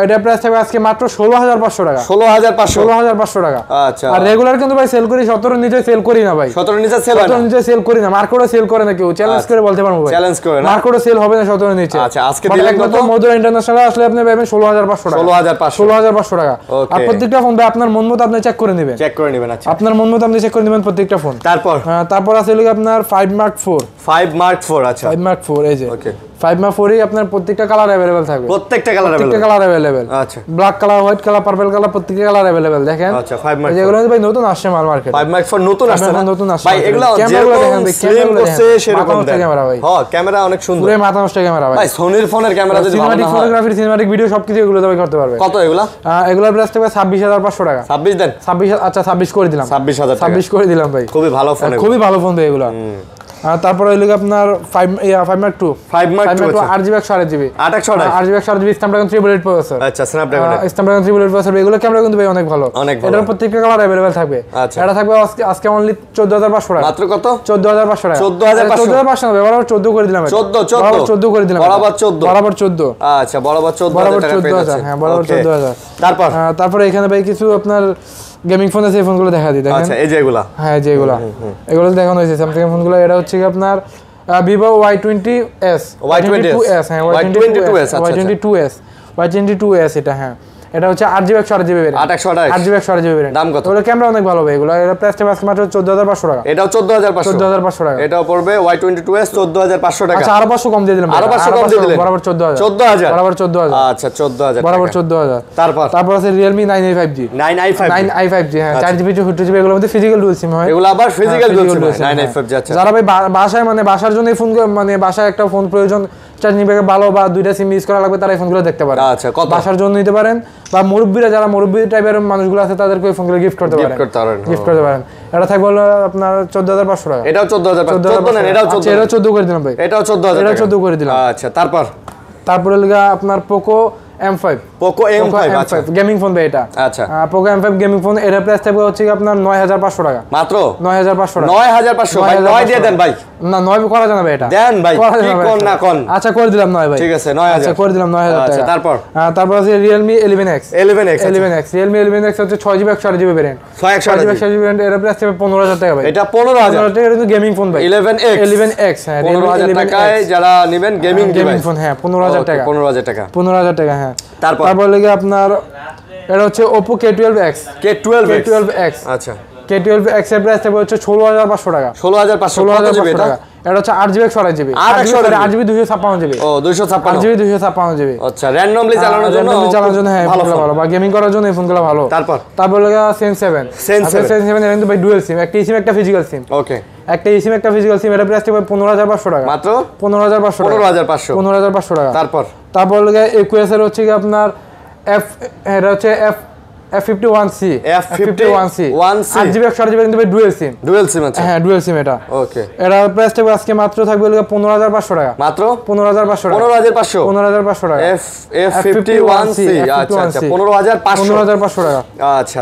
[SPEAKER 2] এটা প্রাইস থাকবে আজকে মাত্র 16500 টাকা। 16500 টাকা।
[SPEAKER 1] আচ্ছা,
[SPEAKER 2] আর রেগুলার কিন্তু ভাই সেল করি 17 নিচে সেল করি না ভাই,
[SPEAKER 1] 17 নিচে সেল হয় না,
[SPEAKER 2] 17 নিচে সেল করি না, মার্কেটে সেল করে না কেউ, চ্যালেঞ্জ করে বলতে পারবো ভাই,
[SPEAKER 1] চ্যালেঞ্জ করে না,
[SPEAKER 2] মার্কেটে সেল হবে না 17 নিচে।
[SPEAKER 1] আচ্ছা, আজকে দিলেন কত?
[SPEAKER 2] মধুরা ইন্টারন্যাশনাল আসলে আপনি পাবেন 16500 টাকা, 16500 টাকা। আর প্রত্যেকটা ফোন ভাই আপনার মন মতো আপনি চেক করে নেবেন,
[SPEAKER 1] আচ্ছা,
[SPEAKER 2] আপনার মন মতো আপনি চেক করে নেবেন প্রত্যেকটা ফোন। তারপর আছে আপনার 5 Mark 4
[SPEAKER 1] আচ্ছা,
[SPEAKER 2] 5 Mark 4 এই যে
[SPEAKER 1] ওকে,
[SPEAKER 2] 5 Mark 4 আপনার প্রত্যেকটা কালার अवेलेबल থাকবে,
[SPEAKER 1] প্রত্যেকটা কালার
[SPEAKER 2] अवेलेबल।
[SPEAKER 1] আচ্ছা,
[SPEAKER 2] black colour, white colour, purple colour প্রত্যেকটা কালার अवेलेबल দেখেন।
[SPEAKER 1] আচ্ছা, 5 Mark
[SPEAKER 2] যেগুলো ভাই নতুন আসছে মাল মার্কেটে,
[SPEAKER 1] 5 Mark 4 নতুন আসছে না,
[SPEAKER 2] নতুন আসছে
[SPEAKER 1] ভাই, এগুলো
[SPEAKER 2] ক্যামেরাগুলো দেখেন ভাই,
[SPEAKER 1] ক্যামেরাগুলো করছে সেরকম
[SPEAKER 2] ক্যামেরা ভাই,
[SPEAKER 1] হ্যাঁ, ক্যামেরা অনেক সুন্দর,
[SPEAKER 2] পুরো মাথা নষ্ট ক্যামেরা ভাই।
[SPEAKER 1] সোনির ফোনের ক্যামেরা যদি ভালো না হয়,
[SPEAKER 2] ফটোগ্রাফি, সিনেম্যাটিক ভিডিও সবকিছু এগুলো ভাই করতে পারবে।
[SPEAKER 1] কত এগুলা?
[SPEAKER 2] এগুলোর প্রাইস থাকবে 26500 টাকা।
[SPEAKER 1] 26 দেন,
[SPEAKER 2] 26, আচ্ছা 26 করে দিলাম,
[SPEAKER 1] 26000
[SPEAKER 2] করে দিলাম ভাই,
[SPEAKER 1] খুবই ভালো ফোন,
[SPEAKER 2] খুবই ভালো ফোন ভাই এগুলো। আর তারপরে হইলো আপনার 5 Mark 2 8GB 128GB 8GB 128GB Snapdragon 3 bullet processor.
[SPEAKER 1] আচ্ছা,
[SPEAKER 2] স্ন্যাপড্রাগন 3 বুলেট প্রসেসর, এগুলো ক্যামেরা কিন্তু ভাই অনেক ভালো, এটার প্রত্যেকটা কালার अवेलेबल থাকবে। এটা থাকবে আজকে অনলি 14500 টাকা।
[SPEAKER 1] মাত্র কত?
[SPEAKER 2] 14500 টাকা।
[SPEAKER 1] 14500
[SPEAKER 2] না, বরাবর 14 করে দিলাম,
[SPEAKER 1] 14
[SPEAKER 2] করে দিলাম,
[SPEAKER 1] বরাবর 14।
[SPEAKER 2] আচ্ছা,
[SPEAKER 1] বরাবর 14000 টাকা পেয়ে যাচ্ছে।
[SPEAKER 2] হ্যাঁ, বরাবর 14000।
[SPEAKER 1] তারপর
[SPEAKER 2] এখানে ভাই কিছু আপনার গেমিং ফোন আছে, এই ফোনগুলো দেখা দিই দেখেন।
[SPEAKER 1] আচ্ছা, এই যে এগুলা,
[SPEAKER 2] হ্যাঁ যেগুলা, এগুলো দেখানো হয়েছে স্যামসাং এর ফোনগুলো। এটা হচ্ছে কি আপনার Vivo Y20s,
[SPEAKER 1] Y22s,
[SPEAKER 2] হ্যাঁ
[SPEAKER 1] Y22s,
[SPEAKER 2] Y22s এটা, হ্যাঁ এটা হচ্ছে 8GB 128GB variant, 8GB 128GB variant.
[SPEAKER 1] দাম কত?
[SPEAKER 2] ওগুলো ক্যামেরা অনেক ভালো ভাই, এগুলো এর প্রাইস থাকবে আজকে মাত্র 14500 টাকা।
[SPEAKER 1] এটাও 14500
[SPEAKER 2] টাকা।
[SPEAKER 1] এটাও পড়বে Y22s 14500 টাকা।
[SPEAKER 2] আচ্ছা, আরো 500 কম দিয়ে দিলাম,
[SPEAKER 1] আরো 500 কম দিয়ে দিলেন,
[SPEAKER 2] বরাবর 14000,
[SPEAKER 1] 14000,
[SPEAKER 2] বরাবর 14000।
[SPEAKER 1] আচ্ছা, 14000
[SPEAKER 2] বরাবর 14000। তারপর আছে Realme 9i5G,
[SPEAKER 1] 9i5G,
[SPEAKER 2] হ্যাঁ 4GB 250GB, এগুলোর মধ্যে ফিজিক্যাল ডুয়াল সিম হয়,
[SPEAKER 1] এগুলো আবার ফিজিক্যাল ডুয়াল সিম 9i5G। আচ্ছা,
[SPEAKER 2] যারা ভাই বাসায়, মানে বাসার জন্য এই ফোন, মানে বাসায় একটা ফোন প্রয়োজন, চার্জিং ব্যাগে ভালো বা দুইটা সিম ইউজ করা লাগবে, তারা এই ফোনগুলো দেখতে পারে।
[SPEAKER 1] আচ্ছা, কত?
[SPEAKER 2] বাসার জন্য নিতে পারেন, বা মুরব্বিরা, যারা মুরব্বি টাইপের মানুষগুলো আছে, তাদেরকে এই ফোনগুলো গিফট করতে পারেন। এটা থাকবে হলো আপনার 14500 টাকা।
[SPEAKER 1] এটাও 14500, 14 নেন, এটাও 14,
[SPEAKER 2] এটাও 14 করে দিলাম ভাই,
[SPEAKER 1] এটাও 14000
[SPEAKER 2] এটাও 14 করে দিলাম।
[SPEAKER 1] আচ্ছা, তারপরে
[SPEAKER 2] আপনার পোকো M5
[SPEAKER 1] পোকো M5 আচ্ছা
[SPEAKER 2] গেমিং ফোন ভাই এটা
[SPEAKER 1] আচ্ছা
[SPEAKER 2] পোকো M5 গেমিং ফোন এর প্রাইস থাকবে হচ্ছে কি আপনার 9500 টাকা
[SPEAKER 1] মাত্র
[SPEAKER 2] 9500 টাকা
[SPEAKER 1] 9500 ভাই 9 দিয়ে দেন ভাই
[SPEAKER 2] না 9 করা যাবে এটা
[SPEAKER 1] দেন ভাই কি কোন না কোন
[SPEAKER 2] আচ্ছা করে দিলাম 9 ভাই
[SPEAKER 1] ঠিক আছে 9000
[SPEAKER 2] আচ্ছা করে দিলাম 9000 টাকা
[SPEAKER 1] আচ্ছা
[SPEAKER 2] তারপর আছে Realme 11X
[SPEAKER 1] 11X
[SPEAKER 2] Realme 11X হচ্ছে 6GB 128GB variant
[SPEAKER 1] 128GB
[SPEAKER 2] variant এর প্রাইস থাকবে 15000 টাকা ভাই
[SPEAKER 1] এটা 15000
[SPEAKER 2] টাকা কিন্তু গেমিং ফোন ভাই
[SPEAKER 1] 11X
[SPEAKER 2] হ্যাঁ
[SPEAKER 1] 15000 টাকায় যারা নেবেন গেমিং ডিভাইস
[SPEAKER 2] ফোন হ্যাঁ 15000 টাকা
[SPEAKER 1] 15000 টাকা
[SPEAKER 2] 15000 টাকা হ্যাঁ
[SPEAKER 1] তারপর
[SPEAKER 2] লাগে আপনার এটা হচ্ছে Oppo K12X
[SPEAKER 1] আচ্ছা
[SPEAKER 2] K12X এর প্রাইস থাকবে হচ্ছে 16500 টাকা
[SPEAKER 1] 16500
[SPEAKER 2] টাকা এটা হচ্ছে 8GB 128GB 8GB 256GB
[SPEAKER 1] ও 256
[SPEAKER 2] 8GB 256GB
[SPEAKER 1] আচ্ছা র্যান্ডমলি চালানোর জন্য
[SPEAKER 2] হ্যাঁ ভালো বা গেমিং করার জন্য এই ফোনগুলো ভালো তারপর লাগা Sense 7 এর কিন্তু ভাই ডুয়াল সিম একটা সিম একটা ফিজিক্যাল সিম
[SPEAKER 1] ওকে
[SPEAKER 2] একটা সিম একটা ফিজিক্যাল সিম এর প্রাইস থাকবে 15500 টাকা
[SPEAKER 1] মাত্র
[SPEAKER 2] 15500 টাকা তারপর লাগা Aquos এর হচ্ছে কি আপনার এটা হচ্ছে F51C 8GB 128GB কিন্তু ভাই ডুয়াল সিম
[SPEAKER 1] আচ্ছা
[SPEAKER 2] হ্যাঁ ডুয়াল সিম এটা
[SPEAKER 1] ওকে
[SPEAKER 2] এর প্রাইস থাকবে আজকে মাত্র থাকবে 15500 টাকা
[SPEAKER 1] মাত্র
[SPEAKER 2] 15500 টাকা 15500 টাকা
[SPEAKER 1] F51C আচ্ছা 15500
[SPEAKER 2] টাকা
[SPEAKER 1] আচ্ছা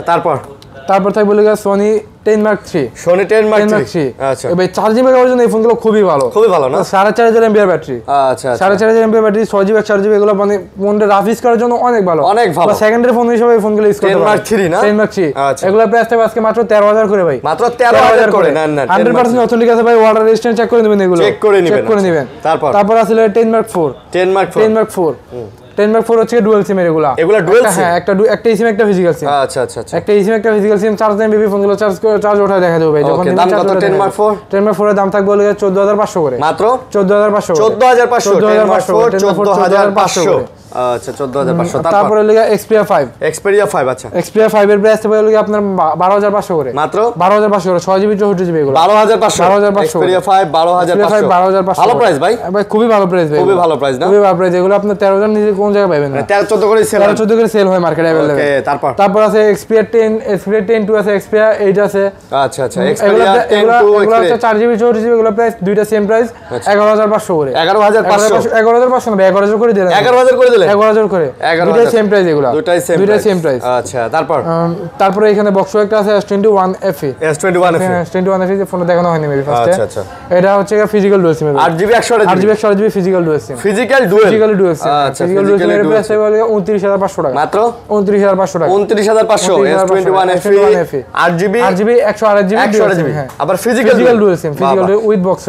[SPEAKER 1] তারপর
[SPEAKER 2] থাকবে Sony 10 Mark 3
[SPEAKER 1] Sony 10 Mark 3 আচ্ছা
[SPEAKER 2] এই চার্জিং ব্যাকআপের জন্য এই ফোনগুলো খুবই ভালো না 4500 mAh ব্যাটারি
[SPEAKER 1] আচ্ছা
[SPEAKER 2] 4500 mAh ব্যাটারি 6GB 4GB এগুলো মানে ফোনটা রাফ ইউজ করার জন্য অনেক ভালো সেকেন্ডারি ফোন হিসেবে এই ফোনগুলো ইউজ করতে পারো
[SPEAKER 1] 10 Mark 3 না
[SPEAKER 2] 10 Mark 3 এগুলো প্রাইস থাকবে আজকে মাত্র 13000 করে ভাই
[SPEAKER 1] মাত্র 13000 করে না
[SPEAKER 2] 100% অথেন্টিক আছে ভাই ওয়াটার রেজিস্ট্যান্ট চেক করে নেবেন এগুলো
[SPEAKER 1] চেক করে নেবেন
[SPEAKER 2] তারপর আছে 10 Mark 4 10 Mark 4 হচ্ছে ডুয়াল সিম এগুলা
[SPEAKER 1] ডুয়াল সিম
[SPEAKER 2] হ্যাঁ একটা সিম একটা ফিজিক্যাল সিম
[SPEAKER 1] আচ্ছা একটা
[SPEAKER 2] সিম একটা ফিজিক্যাল সিম চার্জ দেন বেবি ফোনগুলো চার্জ ওঠায় দেখা যাবে ভাই যখন
[SPEAKER 1] দাম কত 10 Mark 4
[SPEAKER 2] এর দাম থাকবে 14500 করে
[SPEAKER 1] মাত্র
[SPEAKER 2] 14500
[SPEAKER 1] 14500 আচ্ছা 14500
[SPEAKER 2] তারপরে লাগা Xperia 5
[SPEAKER 1] আচ্ছা
[SPEAKER 2] Xperia 5 এর প্রাইস থাকবে আপনার 12500 করে
[SPEAKER 1] মাত্র
[SPEAKER 2] 12500 করে 6GB 64GB এগুলো
[SPEAKER 1] 12500 Xperia 5 12500 ভালো প্রাইস ভাই
[SPEAKER 2] খুবই ভালো প্রাইস ভাই
[SPEAKER 1] খুবই ভালো প্রাইস না
[SPEAKER 2] খুবই ভালো প্রাইস এগুলো আপনি 13000 নিচে কোন জায়গায় পাবেন না
[SPEAKER 1] 13 14 করে
[SPEAKER 2] সেল হয় মার্কেটে अवेलेबल
[SPEAKER 1] ওকে তারপর
[SPEAKER 2] আছে Xperia 10 2 আছে Xperia 8 আছে
[SPEAKER 1] আচ্ছা Xperia 10 2
[SPEAKER 2] এগুলো হচ্ছে 4GB 64GB এগুলো প্রাইস দুইটা সেম প্রাইস 11500 করে 11500 না 11000 করে দিলেন
[SPEAKER 1] 11000 করে দিলেন
[SPEAKER 2] 11000 করে দুইটা সেম প্রাইস এগুলো দুইটা সেম প্রাইস
[SPEAKER 1] আচ্ছা তারপরে
[SPEAKER 2] এখানে বক্স একটা আছে S21 FE যে ফোনে দেখানো হয়নি মেবি ফার্স্টে
[SPEAKER 1] আচ্ছা
[SPEAKER 2] এটা হচ্ছে physical dual SIM
[SPEAKER 1] 8GB 128GB
[SPEAKER 2] physical dual সিম
[SPEAKER 1] ফিজিক্যাল ডুয়াল
[SPEAKER 2] আচ্ছা ফিজিক্যাল ডুয়াল সিমের প্রাইস হবে 29500 টাকা
[SPEAKER 1] মাত্র
[SPEAKER 2] 29500 টাকা
[SPEAKER 1] 29500 S21 FE 8GB
[SPEAKER 2] 128GB
[SPEAKER 1] হ্যাঁ আবার physical
[SPEAKER 2] dual SIM physical with box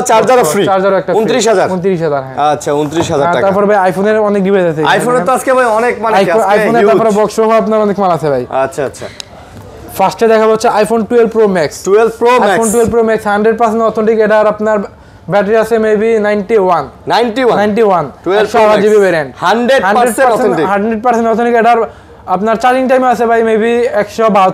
[SPEAKER 1] charger free
[SPEAKER 2] charger একটা
[SPEAKER 1] 29000
[SPEAKER 2] হ্যাঁ
[SPEAKER 1] আচ্ছা 29000 টাকা
[SPEAKER 2] তারপর ভাই আইফোনের অনেক ডিভাইস আছে
[SPEAKER 1] আইফোনের তো আজকে ভাই অনেক মানে
[SPEAKER 2] আইফোনের তারপরে বক্স সহ আপনার অনেক মাল আছে ভাই
[SPEAKER 1] আচ্ছা
[SPEAKER 2] ফার্স্টে দেখাবো হচ্ছে iPhone 12 Pro Max iPhone 12 Pro Max 100% authentic এটা আর আপনার ব্যাটারি আছে maybe 91 12GB variant
[SPEAKER 1] 100% authentic
[SPEAKER 2] 100% authentic এটা আপনার চার্জিং টাইম আছে ভাই মেবি 172 বার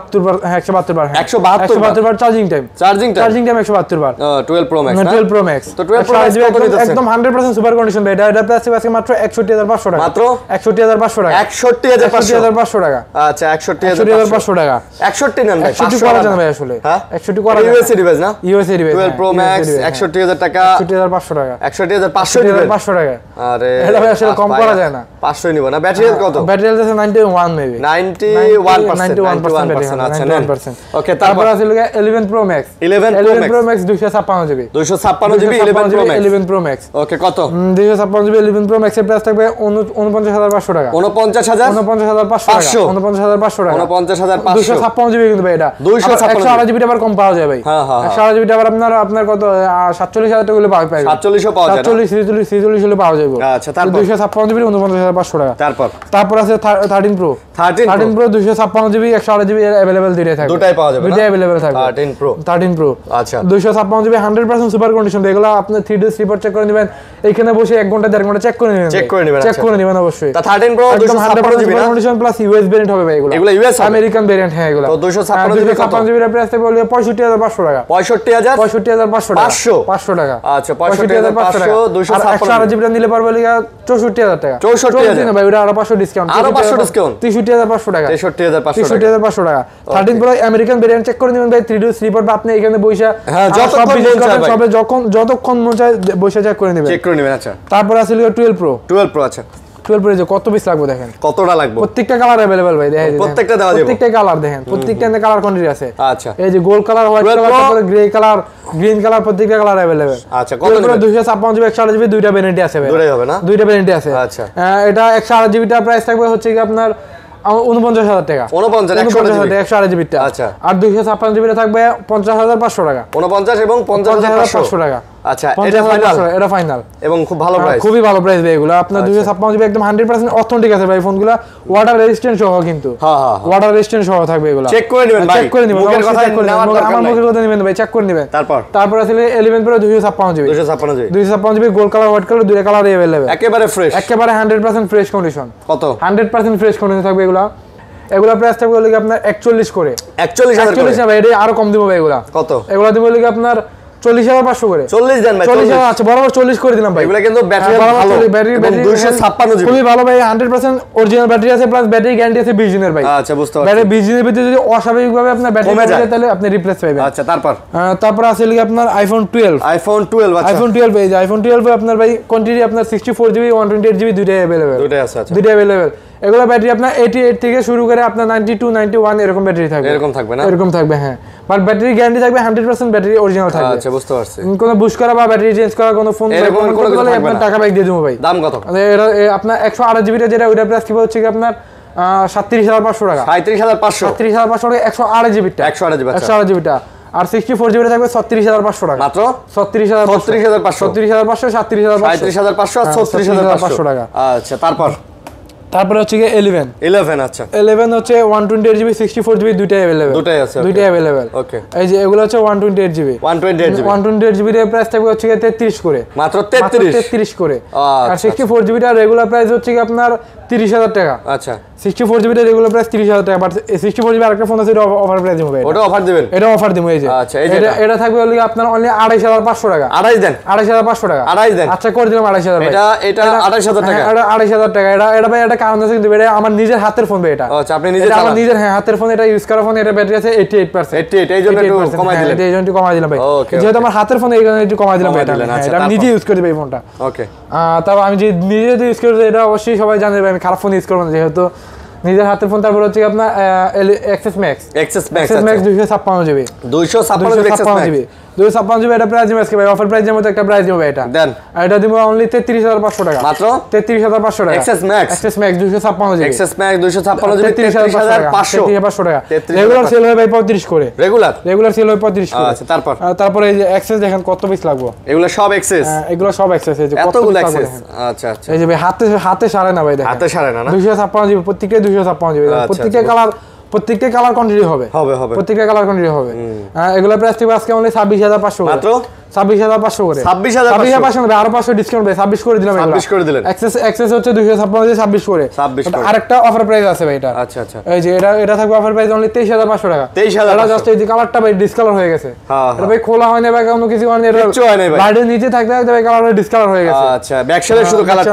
[SPEAKER 2] 172 বার 172 বার চার্জিং টাইম 172 বার
[SPEAKER 1] 12 Pro Max
[SPEAKER 2] 12 Pro Max
[SPEAKER 1] তো 12 Pro Max
[SPEAKER 2] একদম 100% সুপার কন্ডিশন ভাই এটা প্রাইস আছে মাত্র 61500 টাকা
[SPEAKER 1] মাত্র
[SPEAKER 2] 61500 টাকা
[SPEAKER 1] 61500
[SPEAKER 2] টাকা
[SPEAKER 1] আচ্ছা 61500
[SPEAKER 2] টাকা
[SPEAKER 1] 61 নেন ভাই
[SPEAKER 2] 61 করা যাবে ভাই আসলে
[SPEAKER 1] হ্যাঁ
[SPEAKER 2] 61 করা
[SPEAKER 1] ইউএসএ ডিভাইস না
[SPEAKER 2] ইউএসএ ডিভাইস
[SPEAKER 1] 12 Pro Max 61500 টাকা
[SPEAKER 2] 61500 টাকা
[SPEAKER 1] 61500
[SPEAKER 2] টাকা
[SPEAKER 1] আরে
[SPEAKER 2] এটা ভাই আসলে কম করা যায় না
[SPEAKER 1] 500 নিব না ব্যাটারি কত
[SPEAKER 2] ব্যাটারি আছে 91 মেবি
[SPEAKER 1] 91% আচ্ছা নেন ওকে তারপর
[SPEAKER 2] আছে 11 Pro Max
[SPEAKER 1] 11
[SPEAKER 2] Pro Max 256GB 11 Pro Max
[SPEAKER 1] ওকে কত
[SPEAKER 2] 256GB 11 Pro Max এর প্রাইস থাকবে 49500 টাকা
[SPEAKER 1] 49500
[SPEAKER 2] 256GB কিন্তু ভাই এটা 128GB আবার কম পাওয়া যায় ভাই 128GB আবার আপনার কত 47000 টাকা হলে পাওয়া যায়
[SPEAKER 1] 47 পাওয়া যায়
[SPEAKER 2] 47 হলে পাওয়া যাবে
[SPEAKER 1] আচ্ছা তারপর
[SPEAKER 2] 256GB 49500 টাকা তারপর আছে 13 Pro 13 Pro 256GB 128GB available দুইটাই থাকবে
[SPEAKER 1] দুটাই পাওয়া যাবে
[SPEAKER 2] দুটাই अवेलेबल থাকবে 13 Pro
[SPEAKER 1] আচ্ছা
[SPEAKER 2] 256GB 100% সুপার কন্ডিশন এগুলো আপনি 3D রিপোর্ট চেক করে নেবেন এইখানে বসে 1 ঘন্টা 1.5 ঘন্টা চেক করে নেবেন অবশ্যই
[SPEAKER 1] তা 13 Pro 256GB না
[SPEAKER 2] কন্ডিশন প্লাস ইউএস ভেরিয়েন্ট হবে ভাই এগুলো
[SPEAKER 1] ইউএস
[SPEAKER 2] আমেরিকান ভেরিয়েন্ট হ্যাঁ এগুলো
[SPEAKER 1] তো 256GB কত
[SPEAKER 2] 256GB এর প্রাইস থাকবে 65500 টাকা 65500 টাকা
[SPEAKER 1] আচ্ছা 65500
[SPEAKER 2] 256GB নিলে পারবে 64000 টাকা
[SPEAKER 1] 64000
[SPEAKER 2] না ভাই ওটা আরো 500 ডিসকাউন্ট 63500 টাকা 63500 টাকা 13 Pro আমেরিকান ভেরিয়েন্ট চেক করে নেবেন ভাই 3D স্লিপার বা আপনি এখানে বইসা যতক্ষণ মন চায় বইসা চেক করে নেবেন
[SPEAKER 1] আচ্ছা
[SPEAKER 2] তারপর আছে 12 Pro
[SPEAKER 1] আচ্ছা
[SPEAKER 2] 12 Pro যে কত পিস লাগবে দেখেন,
[SPEAKER 1] কতটা লাগবে?
[SPEAKER 2] প্রত্যেকটা কালার अवेलेबल ভাই, দেখেন
[SPEAKER 1] প্রত্যেকটা দেওয়া যাবে,
[SPEAKER 2] প্রত্যেকটা কালার দেখেন, প্রত্যেকটা কালার কোয়ান্টিটি আছে।
[SPEAKER 1] আচ্ছা,
[SPEAKER 2] এই যে গোল্ড কালার, হোয়াইট কালার, তারপরে গ্রে কালার, গ্রিন কালার, প্রত্যেকটা কালার अवेलेबल।
[SPEAKER 1] আচ্ছা, কত
[SPEAKER 2] করে 256 জিবি 128 জিবি দুইটা ভ্যারিয়েন্ট আছে ভাই,
[SPEAKER 1] দুটোই হবে না?
[SPEAKER 2] দুইটা ভ্যারিয়েন্ট আছে।
[SPEAKER 1] আচ্ছা,
[SPEAKER 2] এটা 128 জিবিটা প্রাইস থাকবে হচ্ছে কি আপনার 49,000 টাকা, 128 জিবিটা।
[SPEAKER 1] আচ্ছা,
[SPEAKER 2] আর 256 জিবিটা থাকবে 50,500 টাকা,
[SPEAKER 1] 49 এবং 50,500
[SPEAKER 2] টাকা।
[SPEAKER 1] আচ্ছা, এটা ফাইনাল,
[SPEAKER 2] এটা ফাইনাল
[SPEAKER 1] এবং খুব ভালো প্রাইস,
[SPEAKER 2] খুবই ভালো প্রাইস ভাই এগুলো আপনার। 256 জিবি একদম 100% অথেন্টিক আছে ভাই ফোনগুলো, ওয়াটার রেজিস্ট্যান্ট সহ, কিন্তু ওয়াটার রেজিস্ট্যান্ট সহ থাকবে এগুলো।
[SPEAKER 1] চেক করে নেবেন ভাই,
[SPEAKER 2] চেক করে নেবেন,
[SPEAKER 1] মুখের কথা নেওয়ার দরকার নাই,
[SPEAKER 2] আমার মুখের কথা নেবেন ভাই, চেক করে নেবেন। তারপর আছে 11 Pro 256 GB, 256 GB gold colour, white colour, দুইটা কালার अवेलेबल,
[SPEAKER 1] একেবারে ফ্রেশ,
[SPEAKER 2] একেবারে 100% ফ্রেশ কন্ডিশন।
[SPEAKER 1] কত?
[SPEAKER 2] 100% ফ্রেশ কন্ডিশন থাকবে এগুলো। এগুলা প্রাইস থাকবে হলো আপনার 41 করে,
[SPEAKER 1] 41,000
[SPEAKER 2] না ভাই, এটা আরো কম দিব ভাই এগুলা।
[SPEAKER 1] কত?
[SPEAKER 2] এগুলা দিব হলো আপনার 40,500 করে।
[SPEAKER 1] 40 দেন ভাই,
[SPEAKER 2] 40,000, আচ্ছা বরাবর 40 করে দিলাম ভাই।
[SPEAKER 1] এগুলা কিন্তু ব্যাটারি ভালো,
[SPEAKER 2] ব্যাটারি
[SPEAKER 1] 256 জিবি,
[SPEAKER 2] খুবই ভালো ভাই, 100% অরিজিনাল ব্যাটারি আছে, প্লাস ব্যাটারি গ্যারান্টি আছে 20 দিনের ভাই।
[SPEAKER 1] আচ্ছা, বুঝতে পারছি।
[SPEAKER 2] ব্যাটারি 20 দিনের ভিতরে যদি অস্বাভাবিকভাবে আপনার ব্যাটারি কমে যায় তাহলে আপনি রিপ্লেস পাবেন।
[SPEAKER 1] আচ্ছা,
[SPEAKER 2] তারপর আছে লিখে আপনার আইফোন 12,
[SPEAKER 1] আইফোন 12, আচ্ছা,
[SPEAKER 2] আইফোন 12 এই যে আইফোন 12 আপনার ভাই কোয়ান্টিটি আপনার 64 জিবি 128 জিবি দুইটাই अवेलेबल,
[SPEAKER 1] দুইটাই আছে। আচ্ছা,
[SPEAKER 2] দুইটাই अवेलेबल। এগুলা ব্যাটারি আপনার 88 থেকে শুরু করে আপনার 92 91 এরকম ব্যাটারি থাকবে,
[SPEAKER 1] এরকম থাকবে না?
[SPEAKER 2] এরকম থাকবে, হ্যাঁ। বাট ব্যাটারি গ্যারান্টি থাকবে 100% ব্যাটারি অরিজিনাল থাকবে।
[SPEAKER 1] আচ্ছা, বুঝতে পারছি।
[SPEAKER 2] কোনো বুস্ট করা বা ব্যাটারি চেঞ্জ করা কোনো ফোন
[SPEAKER 1] এরকম কোনো কিছু থাকবে
[SPEAKER 2] আপনার
[SPEAKER 1] না?
[SPEAKER 2] টাকা ব্যাক দিয়ে দেবো ভাই।
[SPEAKER 1] দাম কত?
[SPEAKER 2] এটা আপনার 128 জিবিটা যেটা ওইটা প্রাইস কি হচ্ছে কি আপনার 37,500 টাকা,
[SPEAKER 1] 37,500,
[SPEAKER 2] 37,500 টাকা 128 জিবিটা,
[SPEAKER 1] 128 জিবি, আচ্ছা,
[SPEAKER 2] 128 জিবিটা। আর 64 জিবিটা থাকবে 36,500 টাকা,
[SPEAKER 1] মাত্র
[SPEAKER 2] 36,500,
[SPEAKER 1] 36,500,
[SPEAKER 2] 37,500,
[SPEAKER 1] 37,500 আর 36,500
[SPEAKER 2] টাকা।
[SPEAKER 1] আচ্ছা,
[SPEAKER 2] তারপরে হচ্ছে কি
[SPEAKER 1] 11, আচ্ছা,
[SPEAKER 2] 11 হচ্ছে 128 জিবি 64 জিবি দুইটাই अवेलेबल,
[SPEAKER 1] দুটাই আছে,
[SPEAKER 2] দুইটাই अवेलेबल।
[SPEAKER 1] ওকে,
[SPEAKER 2] এই যে এগুলো হচ্ছে 128 জিবি, 128 জিবি এর প্রাইস থাকবে হচ্ছে 33 করে,
[SPEAKER 1] মাত্র 33
[SPEAKER 2] করে। আর
[SPEAKER 1] আচ্ছা,
[SPEAKER 2] 64 জিবিটা রেগুলার প্রাইস হচ্ছে কি আপনার 30,000 টাকা।
[SPEAKER 1] আচ্ছা,
[SPEAKER 2] 64 জিবিটা রেগুলার প্রাইস 30,000 টাকা, বাট 64 জিবি আরেকটা ফোন আছে, এটা অফার প্রাইস দিব ভাই,
[SPEAKER 1] ওটা অফার দিবেন?
[SPEAKER 2] এটা অফার দিব। এই যে
[SPEAKER 1] আচ্ছা, এই যে
[SPEAKER 2] এটা থাকবে হলো আপনার অনলি 28,500 টাকা,
[SPEAKER 1] 28 দেন,
[SPEAKER 2] 28,500 টাকা,
[SPEAKER 1] 28 দেন।
[SPEAKER 2] আচ্ছা করে দিলাম 28,000 ভাই।
[SPEAKER 1] এটা 28,000 টাকা,
[SPEAKER 2] এটা 28,000 টাকা। এটা ভাই একটা কারণ আছে, কিন্তু এটা আমার নিজের হাতের ফোন ভাই, এটা
[SPEAKER 1] আচ্ছা, আপনি নিজে
[SPEAKER 2] এটা আমার
[SPEAKER 1] চালান?
[SPEAKER 2] নিজের, হ্যাঁ, হাতের ফোন, এটা ইউজ করা ফোন, এটা ব্যাটারি আছে 88%,
[SPEAKER 1] 88, এই জন্য একটু কমাই দিলেন?
[SPEAKER 2] এই জন্য একটু কমাই দিলাম ভাই,
[SPEAKER 1] ওকে,
[SPEAKER 2] যেহেতু আমার হাতের ফোন, এই জন্য একটু কমাই দিলাম ভাই।
[SPEAKER 1] আচ্ছা,
[SPEAKER 2] এটা আমি নিজে ইউজ করি ভাই এই ফোনটা।
[SPEAKER 1] ওকে,
[SPEAKER 2] তারপর আমি যে নিজে ইউজ করি এটা অবশ্যই সবাই জানে ভাই, আমি খারাপ ফোন ইউজ করব না, যেহেতু নিজের হাতের ফোন। তারপর হচ্ছে আপনার XS max, 256 GB,
[SPEAKER 1] 256 GB,
[SPEAKER 2] 256 GB এটা প্রাইস দিবেন ভাই, অফার প্রাইস মধ্যে একটা প্রাইস দিব ভাই, এটা
[SPEAKER 1] দেন।
[SPEAKER 2] আর এটা দিব অনলি 33,500 টাকা,
[SPEAKER 1] মাত্র
[SPEAKER 2] 33,500 টাকা।
[SPEAKER 1] XS max,
[SPEAKER 2] 256 GB,
[SPEAKER 1] XS max 256 GB,
[SPEAKER 2] 33,500 টাকা। রেগুলার সেল হয় ভাই 35 করে, রেগুলার সেল হয় 35 করে।
[SPEAKER 1] আচ্ছা,
[SPEAKER 2] তারপরে এই যে এক্সএস দেখেন কত পিস লাগবে,
[SPEAKER 1] এগুলো সব এক্সেস,
[SPEAKER 2] এগুলো সব এক্সএস, এই যে
[SPEAKER 1] এতগুলো এক্সেস। আচ্ছা, আচ্ছা,
[SPEAKER 2] এই যে ভাই হাতে সারে না ভাই, দেখেন
[SPEAKER 1] হাতে সারে না,
[SPEAKER 2] 256 জিবি, প্রত্যেকটা 256 জিবি, প্রত্যেকটা কালার কোয়ান্টিটি হবে, প্রত্যেকটা কালার কোয়ান্টিটি হবে। এগুলা প্রাইস থাকবে আজকে অনলি 26,500 মাত্র 26,500 করে, 26,500 আরো 500 ডিসকাউন্ট ভাই, 26 করে দিলাম।
[SPEAKER 1] 26 করে দিলেন।
[SPEAKER 2] এক্সেস হচ্ছে 256 26 করে, আরেকটা অফার প্রাইস আছে ভাই এটা।
[SPEAKER 1] আচ্ছা, আচ্ছা,
[SPEAKER 2] এই যে এটা থাকবে অফার প্রাইস অনলি 23,500 টাকা।
[SPEAKER 1] 23,500,
[SPEAKER 2] এটা জাস্ট এই যে কালারটা ভাই ডিসকালার হয়ে গেছে, এটা ভাই খোলা হয় না বা কোনো কিছু হয় না, এটা বাইরে নিচে থাকতে থাকতে ভাই কালারটা ডিসকালার হয়ে গেছে।
[SPEAKER 1] আচ্ছা, ব্যাকসাইডে শুধু কালারটা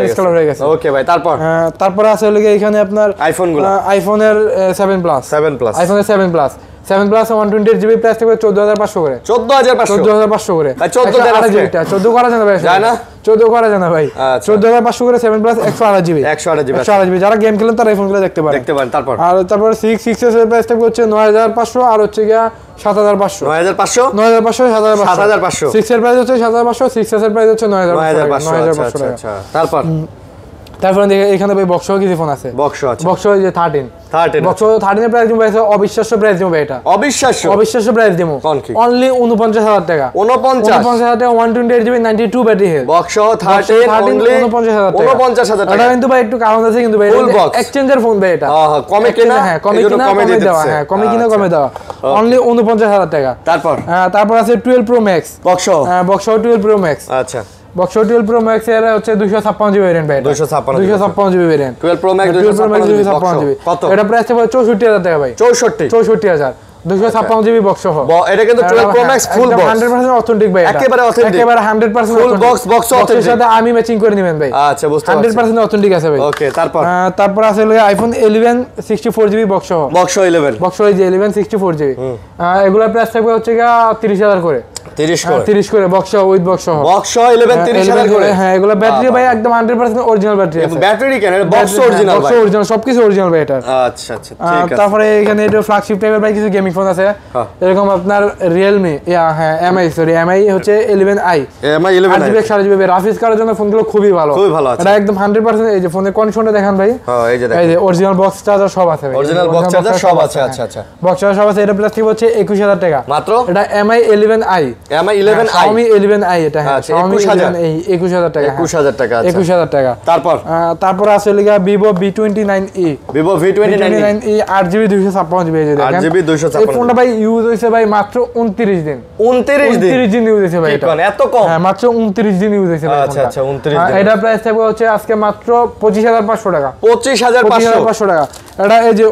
[SPEAKER 2] ডিসকালার হয়ে গেছে।
[SPEAKER 1] ওকে ভাই,
[SPEAKER 2] তারপরে আছে হলো এখানে আপনার আইফোনের 7 প্লাস, আইফোনের 7 প্লাস 128 জিবি প্রাইস থাকবে 14,500 করে, 14,500 করে। 14 করা যায় না ভাই, যায় না, 14 করা যায় না ভাই, 14,500 করে 7 প্লাস 128 জিবি, 128 জিবি। যারা গেম খেলেন তারা এই ফোনগুলো দেখতে পারেন। তারপর 6 এর প্রাইস থাকবে হচ্ছে 9,500 আর হচ্ছে গিয়া 7,500, 9,500 7,500, 6 এর প্রাইস হচ্ছে 7,500, 6 এর প্রাইস হচ্ছে 9,500 টাকা। তারপরে এখানে ভাই বক্স কিছু ফোন আছে, বক্স যে 13 বক্স 13 এর প্রাইস দিমু অবিশ্বাস্য প্রাইস দিমু এটা, অবিশ্বাস্য প্রাইস দিমু অনলি 49,000 টাকা, 49,000 টাকা, 128 GB 92 battery health, box 13 only 49,000 টাকা। এটা কিন্তু ভাই একটু কারণ আছে, কিন্তু ভাই এক্সচেঞ্জের ফোন ভাই, এটা কমে কিনা, হ্যাঁ কমে কিনা কমে দেওয়া, হ্যাঁ কমে কিনা কমে দেওয়া, অনলি 49,000 টাকা। তারপর আছে 12 pro max box, box 12 pro max. আচ্ছা, বক্স 12 প্রো ম্যাক্স এর হচ্ছে 256 জিবি ভেরিয়েন্ট ভাই, 256 GB variant, 12 pro max 256 GB. কত? এটা প্রাইস হবে 64,000 টাকা ভাই, 64,000, 256 জিবি বক্স সহ। এটা কিন্তু 12 pro max full box, 100% authentic ভাই, একেবারে অথেন্টিক, একেবারে 100% ফুল বক্স অথেন্টিক, সাথে আমি ম্যাচিং করে নেবেন ভাই। আচ্ছা, বুঝতে পারছি, 100% অথেন্টিক আছে ভাই। ওকে, তারপর আছে আইফোন 11 64 জিবি বক্স সহ, বক্স 11 এই যে 11 64 জিবি, এগুলা প্রাইস থাকবে হচ্ছে 30,000 করে, 30 করে বক্স উইথ বক্স সহ।
[SPEAKER 1] বক্স সহ 11 30000 করে।
[SPEAKER 2] হ্যাঁ এগুলো ব্যাটারি ভাই একদম 100% অরিজিনাল ব্যাটারি আছে।
[SPEAKER 1] ব্যাটারি কেন? বক্স অরিজিনাল ভাই।
[SPEAKER 2] বক্স অরিজিনাল সবকিছু অরিজিনাল ভাই এটা।
[SPEAKER 1] আচ্ছা আচ্ছা ঠিক আছে।
[SPEAKER 2] তারপরে এখানে এটা ফ্ল্যাগশিপ টাইপের ভাই কিছু গেমিং ফোন আছে। এরকম আপনার Realme MI হচ্ছে 11i।
[SPEAKER 1] MI 11i
[SPEAKER 2] 8GB রাফিস করার জন্য ফোনগুলো খুবই ভালো।
[SPEAKER 1] খুবই ভালো আছে।
[SPEAKER 2] এটা একদম 100% এই যে ফোনের কন্ডিশনটা দেখেন ভাই।
[SPEAKER 1] হ্যাঁ এই যে দেখেন।
[SPEAKER 2] এই যে অরিজিনাল বক্স চার্জার সব আছে ভাই।
[SPEAKER 1] অরিজিনাল বক্স চার্জার সব আছে। আচ্ছা আচ্ছা।
[SPEAKER 2] বক্স চার্জার সব আছে। এটা প্রাইস হচ্ছে 21000 টাকা
[SPEAKER 1] মাত্র।
[SPEAKER 2] এটা MI 11i।
[SPEAKER 1] MI 11i
[SPEAKER 2] Xiaomi 11i এটা হ্যাঁ। Xiaomi 21000 টাকা।
[SPEAKER 1] 21000 টাকা। আচ্ছা
[SPEAKER 2] 21000 টাকা। তারপর আছে লিগা Vivo V29e।
[SPEAKER 1] Vivo V29e
[SPEAKER 2] 8GB 256GB এই যে দেখেন।
[SPEAKER 1] 8GB 256।
[SPEAKER 2] এই ফোনটা ভাই ইউজ হইছে ভাই মাত্র 29 দিন।
[SPEAKER 1] 29
[SPEAKER 2] দিন ইউজ হইছে ভাই এটা।
[SPEAKER 1] এত কম?
[SPEAKER 2] হ্যাঁ মাত্র 29 দিন ইউজ হইছে ভাই।
[SPEAKER 1] আচ্ছা আচ্ছা 29 দিন।
[SPEAKER 2] এটা প্রাইস থাকবে হচ্ছে আজকে মাত্র 25500 টাকা।
[SPEAKER 1] 25500
[SPEAKER 2] টাকা। এটা এই যে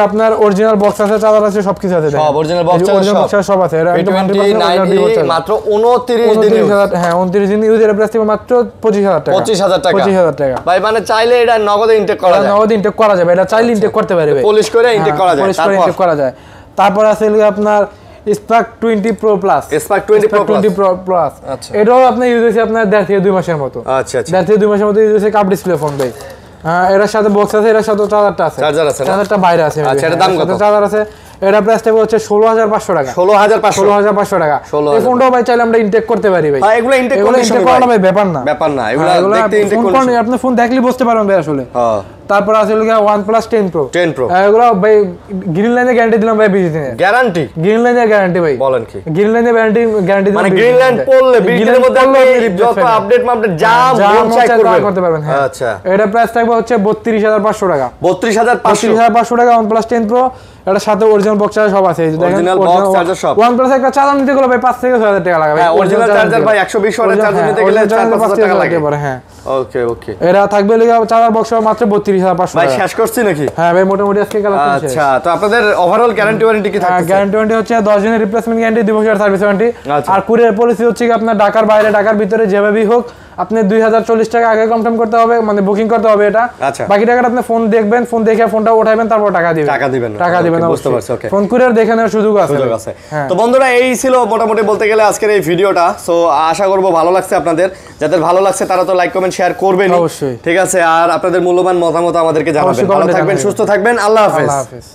[SPEAKER 2] আপনার অরিজিনাল বক্স আছে, চার্জার আছে, সবকিছু আছে দেখেন।
[SPEAKER 1] সব অরিজিনাল বক্স চার্জার
[SPEAKER 2] সব আছে। এটা একদম
[SPEAKER 1] 100% মাত্র 29 দিন।
[SPEAKER 2] হ্যাঁ 29 দিন ইউজ। এর প্রাইস থাকবে মাত্র 25000 টাকা।
[SPEAKER 1] 25000 টাকা।
[SPEAKER 2] 25000 টাকা
[SPEAKER 1] ভাই মানে চাইলে এটা নগদে ইনটেক করা যায়।
[SPEAKER 2] নগদ ইনটেক করা যাবে। এটা চাইলে ইনটেক করতে পারে ভাই।
[SPEAKER 1] পলিশ করে ইনটেক করা যায়।
[SPEAKER 2] তারপর ইনটেক করা যায়। তারপর আছে আপনার Spark 20 Pro Plus।
[SPEAKER 1] Spark 20 Pro
[SPEAKER 2] Plus।
[SPEAKER 1] আচ্ছা।
[SPEAKER 2] এটাও আপনি ইউজ হইছে আপনার 1.5 থেকে 2 মাসের মতো।
[SPEAKER 1] আচ্ছা আচ্ছা।
[SPEAKER 2] 1.5 থেকে 2 মাসের মতো ইউজ হইছে। কাপ ডিসপ্লে ফোন ভাই। এটার সাথে বক্স আছে, এটার সাথে চার্জারটা আছে। চার্জারটা বাইরে আছে।
[SPEAKER 1] আচ্ছা এটার দাম কত?
[SPEAKER 2] চার্জার আছে। এটা প্রাইস থাকবে হচ্ছে 16500 টাকা।
[SPEAKER 1] 16500
[SPEAKER 2] টাকা। এই ফোনটাও ভাই চাইলে আমরা ইনটেক করতে পারি ভাই।
[SPEAKER 1] এগুলো ইনটেক
[SPEAKER 2] করা ভাই ব্যাপার না।
[SPEAKER 1] এগুলো দেখতে ইনটেক
[SPEAKER 2] কোন আপনি ফোন দেখলে বুঝতে পারবেন ভাই আসলে।
[SPEAKER 1] হ্যাঁ।
[SPEAKER 2] তারপর আছে OnePlus 10 Pro। এগুলো ভাই গ্রিন লাইনে গ্যারান্টি দিলাম ভাই 20 দিনের।
[SPEAKER 1] গ্যারান্টি?
[SPEAKER 2] গ্রিন লাইনের গ্যারান্টি ভাই।
[SPEAKER 1] বলেন কি?
[SPEAKER 2] গ্রিন লাইনের গ্যারান্টি দিলাম।
[SPEAKER 1] মানে গ্রিন লাইন পড়লে 20 দিনের মধ্যে আপনি যত আপডেট যা চেক
[SPEAKER 2] করতে পারবেন। হ্যাঁ
[SPEAKER 1] আচ্ছা।
[SPEAKER 2] এটা প্রাইস থাকবে হচ্ছে 32500 টাকা।
[SPEAKER 1] 32500
[SPEAKER 2] টাকা OnePlus 10 Pro। এটার সাথে অরিজিনাল বক্স চার্জার সব আছে। এই যে দেখেন
[SPEAKER 1] অরিজিনাল বক্স চার্জার সব।
[SPEAKER 2] OnePlus একটা চার্জার নিতে গেলে ভাই 5 থেকে 6000 টাকা লাগে।
[SPEAKER 1] হ্যাঁ অরিজিনাল চার্জার ভাই 120 ওয়াটের চার্জার নিতে গেলে 4-5 টাকা লাগে।
[SPEAKER 2] হ্যাঁ
[SPEAKER 1] ওকে ওকে।
[SPEAKER 2] এটা থাকবে চার্জার বক্স মাত্র 32500
[SPEAKER 1] ভাই শেষ করছি নাকি?
[SPEAKER 2] হ্যাঁ ভাই মোটামুটি আজকে কালেকশন শেষ।
[SPEAKER 1] আচ্ছা তো আপনাদের ওভারঅল গ্যারান্টি ওয়ারেন্টি কি থাকছে?
[SPEAKER 2] গ্যারান্টি ওয়ারেন্টি হচ্ছে 10 দিনের রিপ্লেসমেন্ট গ্যারান্টি, 2 বছরের সার্ভিস ওয়ারেন্টি। আর কুরিয়ার পলিসি হচ্ছে কি আপনার ঢাকার বাইরে ঢাকার ভিতরে যেভাবেই হোক আপনি 2040 টাকা আগে কনফার্ম করতে হবে, মানে বুকিং করতে হবে এটা। বাকি টাকাটা আপনি ফোন দেখবেন, ফোন দেখে ফোনটা উঠাইবেন, তারপর টাকা দিবেন।
[SPEAKER 1] বুঝতে পারছি। ওকে।
[SPEAKER 2] ফোন কুরিয়ার দেখে নেওয়ার সুযোগ আছে।
[SPEAKER 1] তো বন্ধুরা এই ছিল মোটামুটি বলতে গেলে আজকের এই ভিডিওটা। সো আশা করব ভালো লাগছে আপনাদের। যাদের ভালো লাগছে তারা তো লাইক কমেন্ট শেয়ার করবেন অবশ্যই। ঠিক আছে। আর আপনাদের মূল্যবান মতামত আমাদেরকে জানাবেন। ভালো থাকবেন, সুস্থ থাকবেন। আল্লাহ হাফেজ।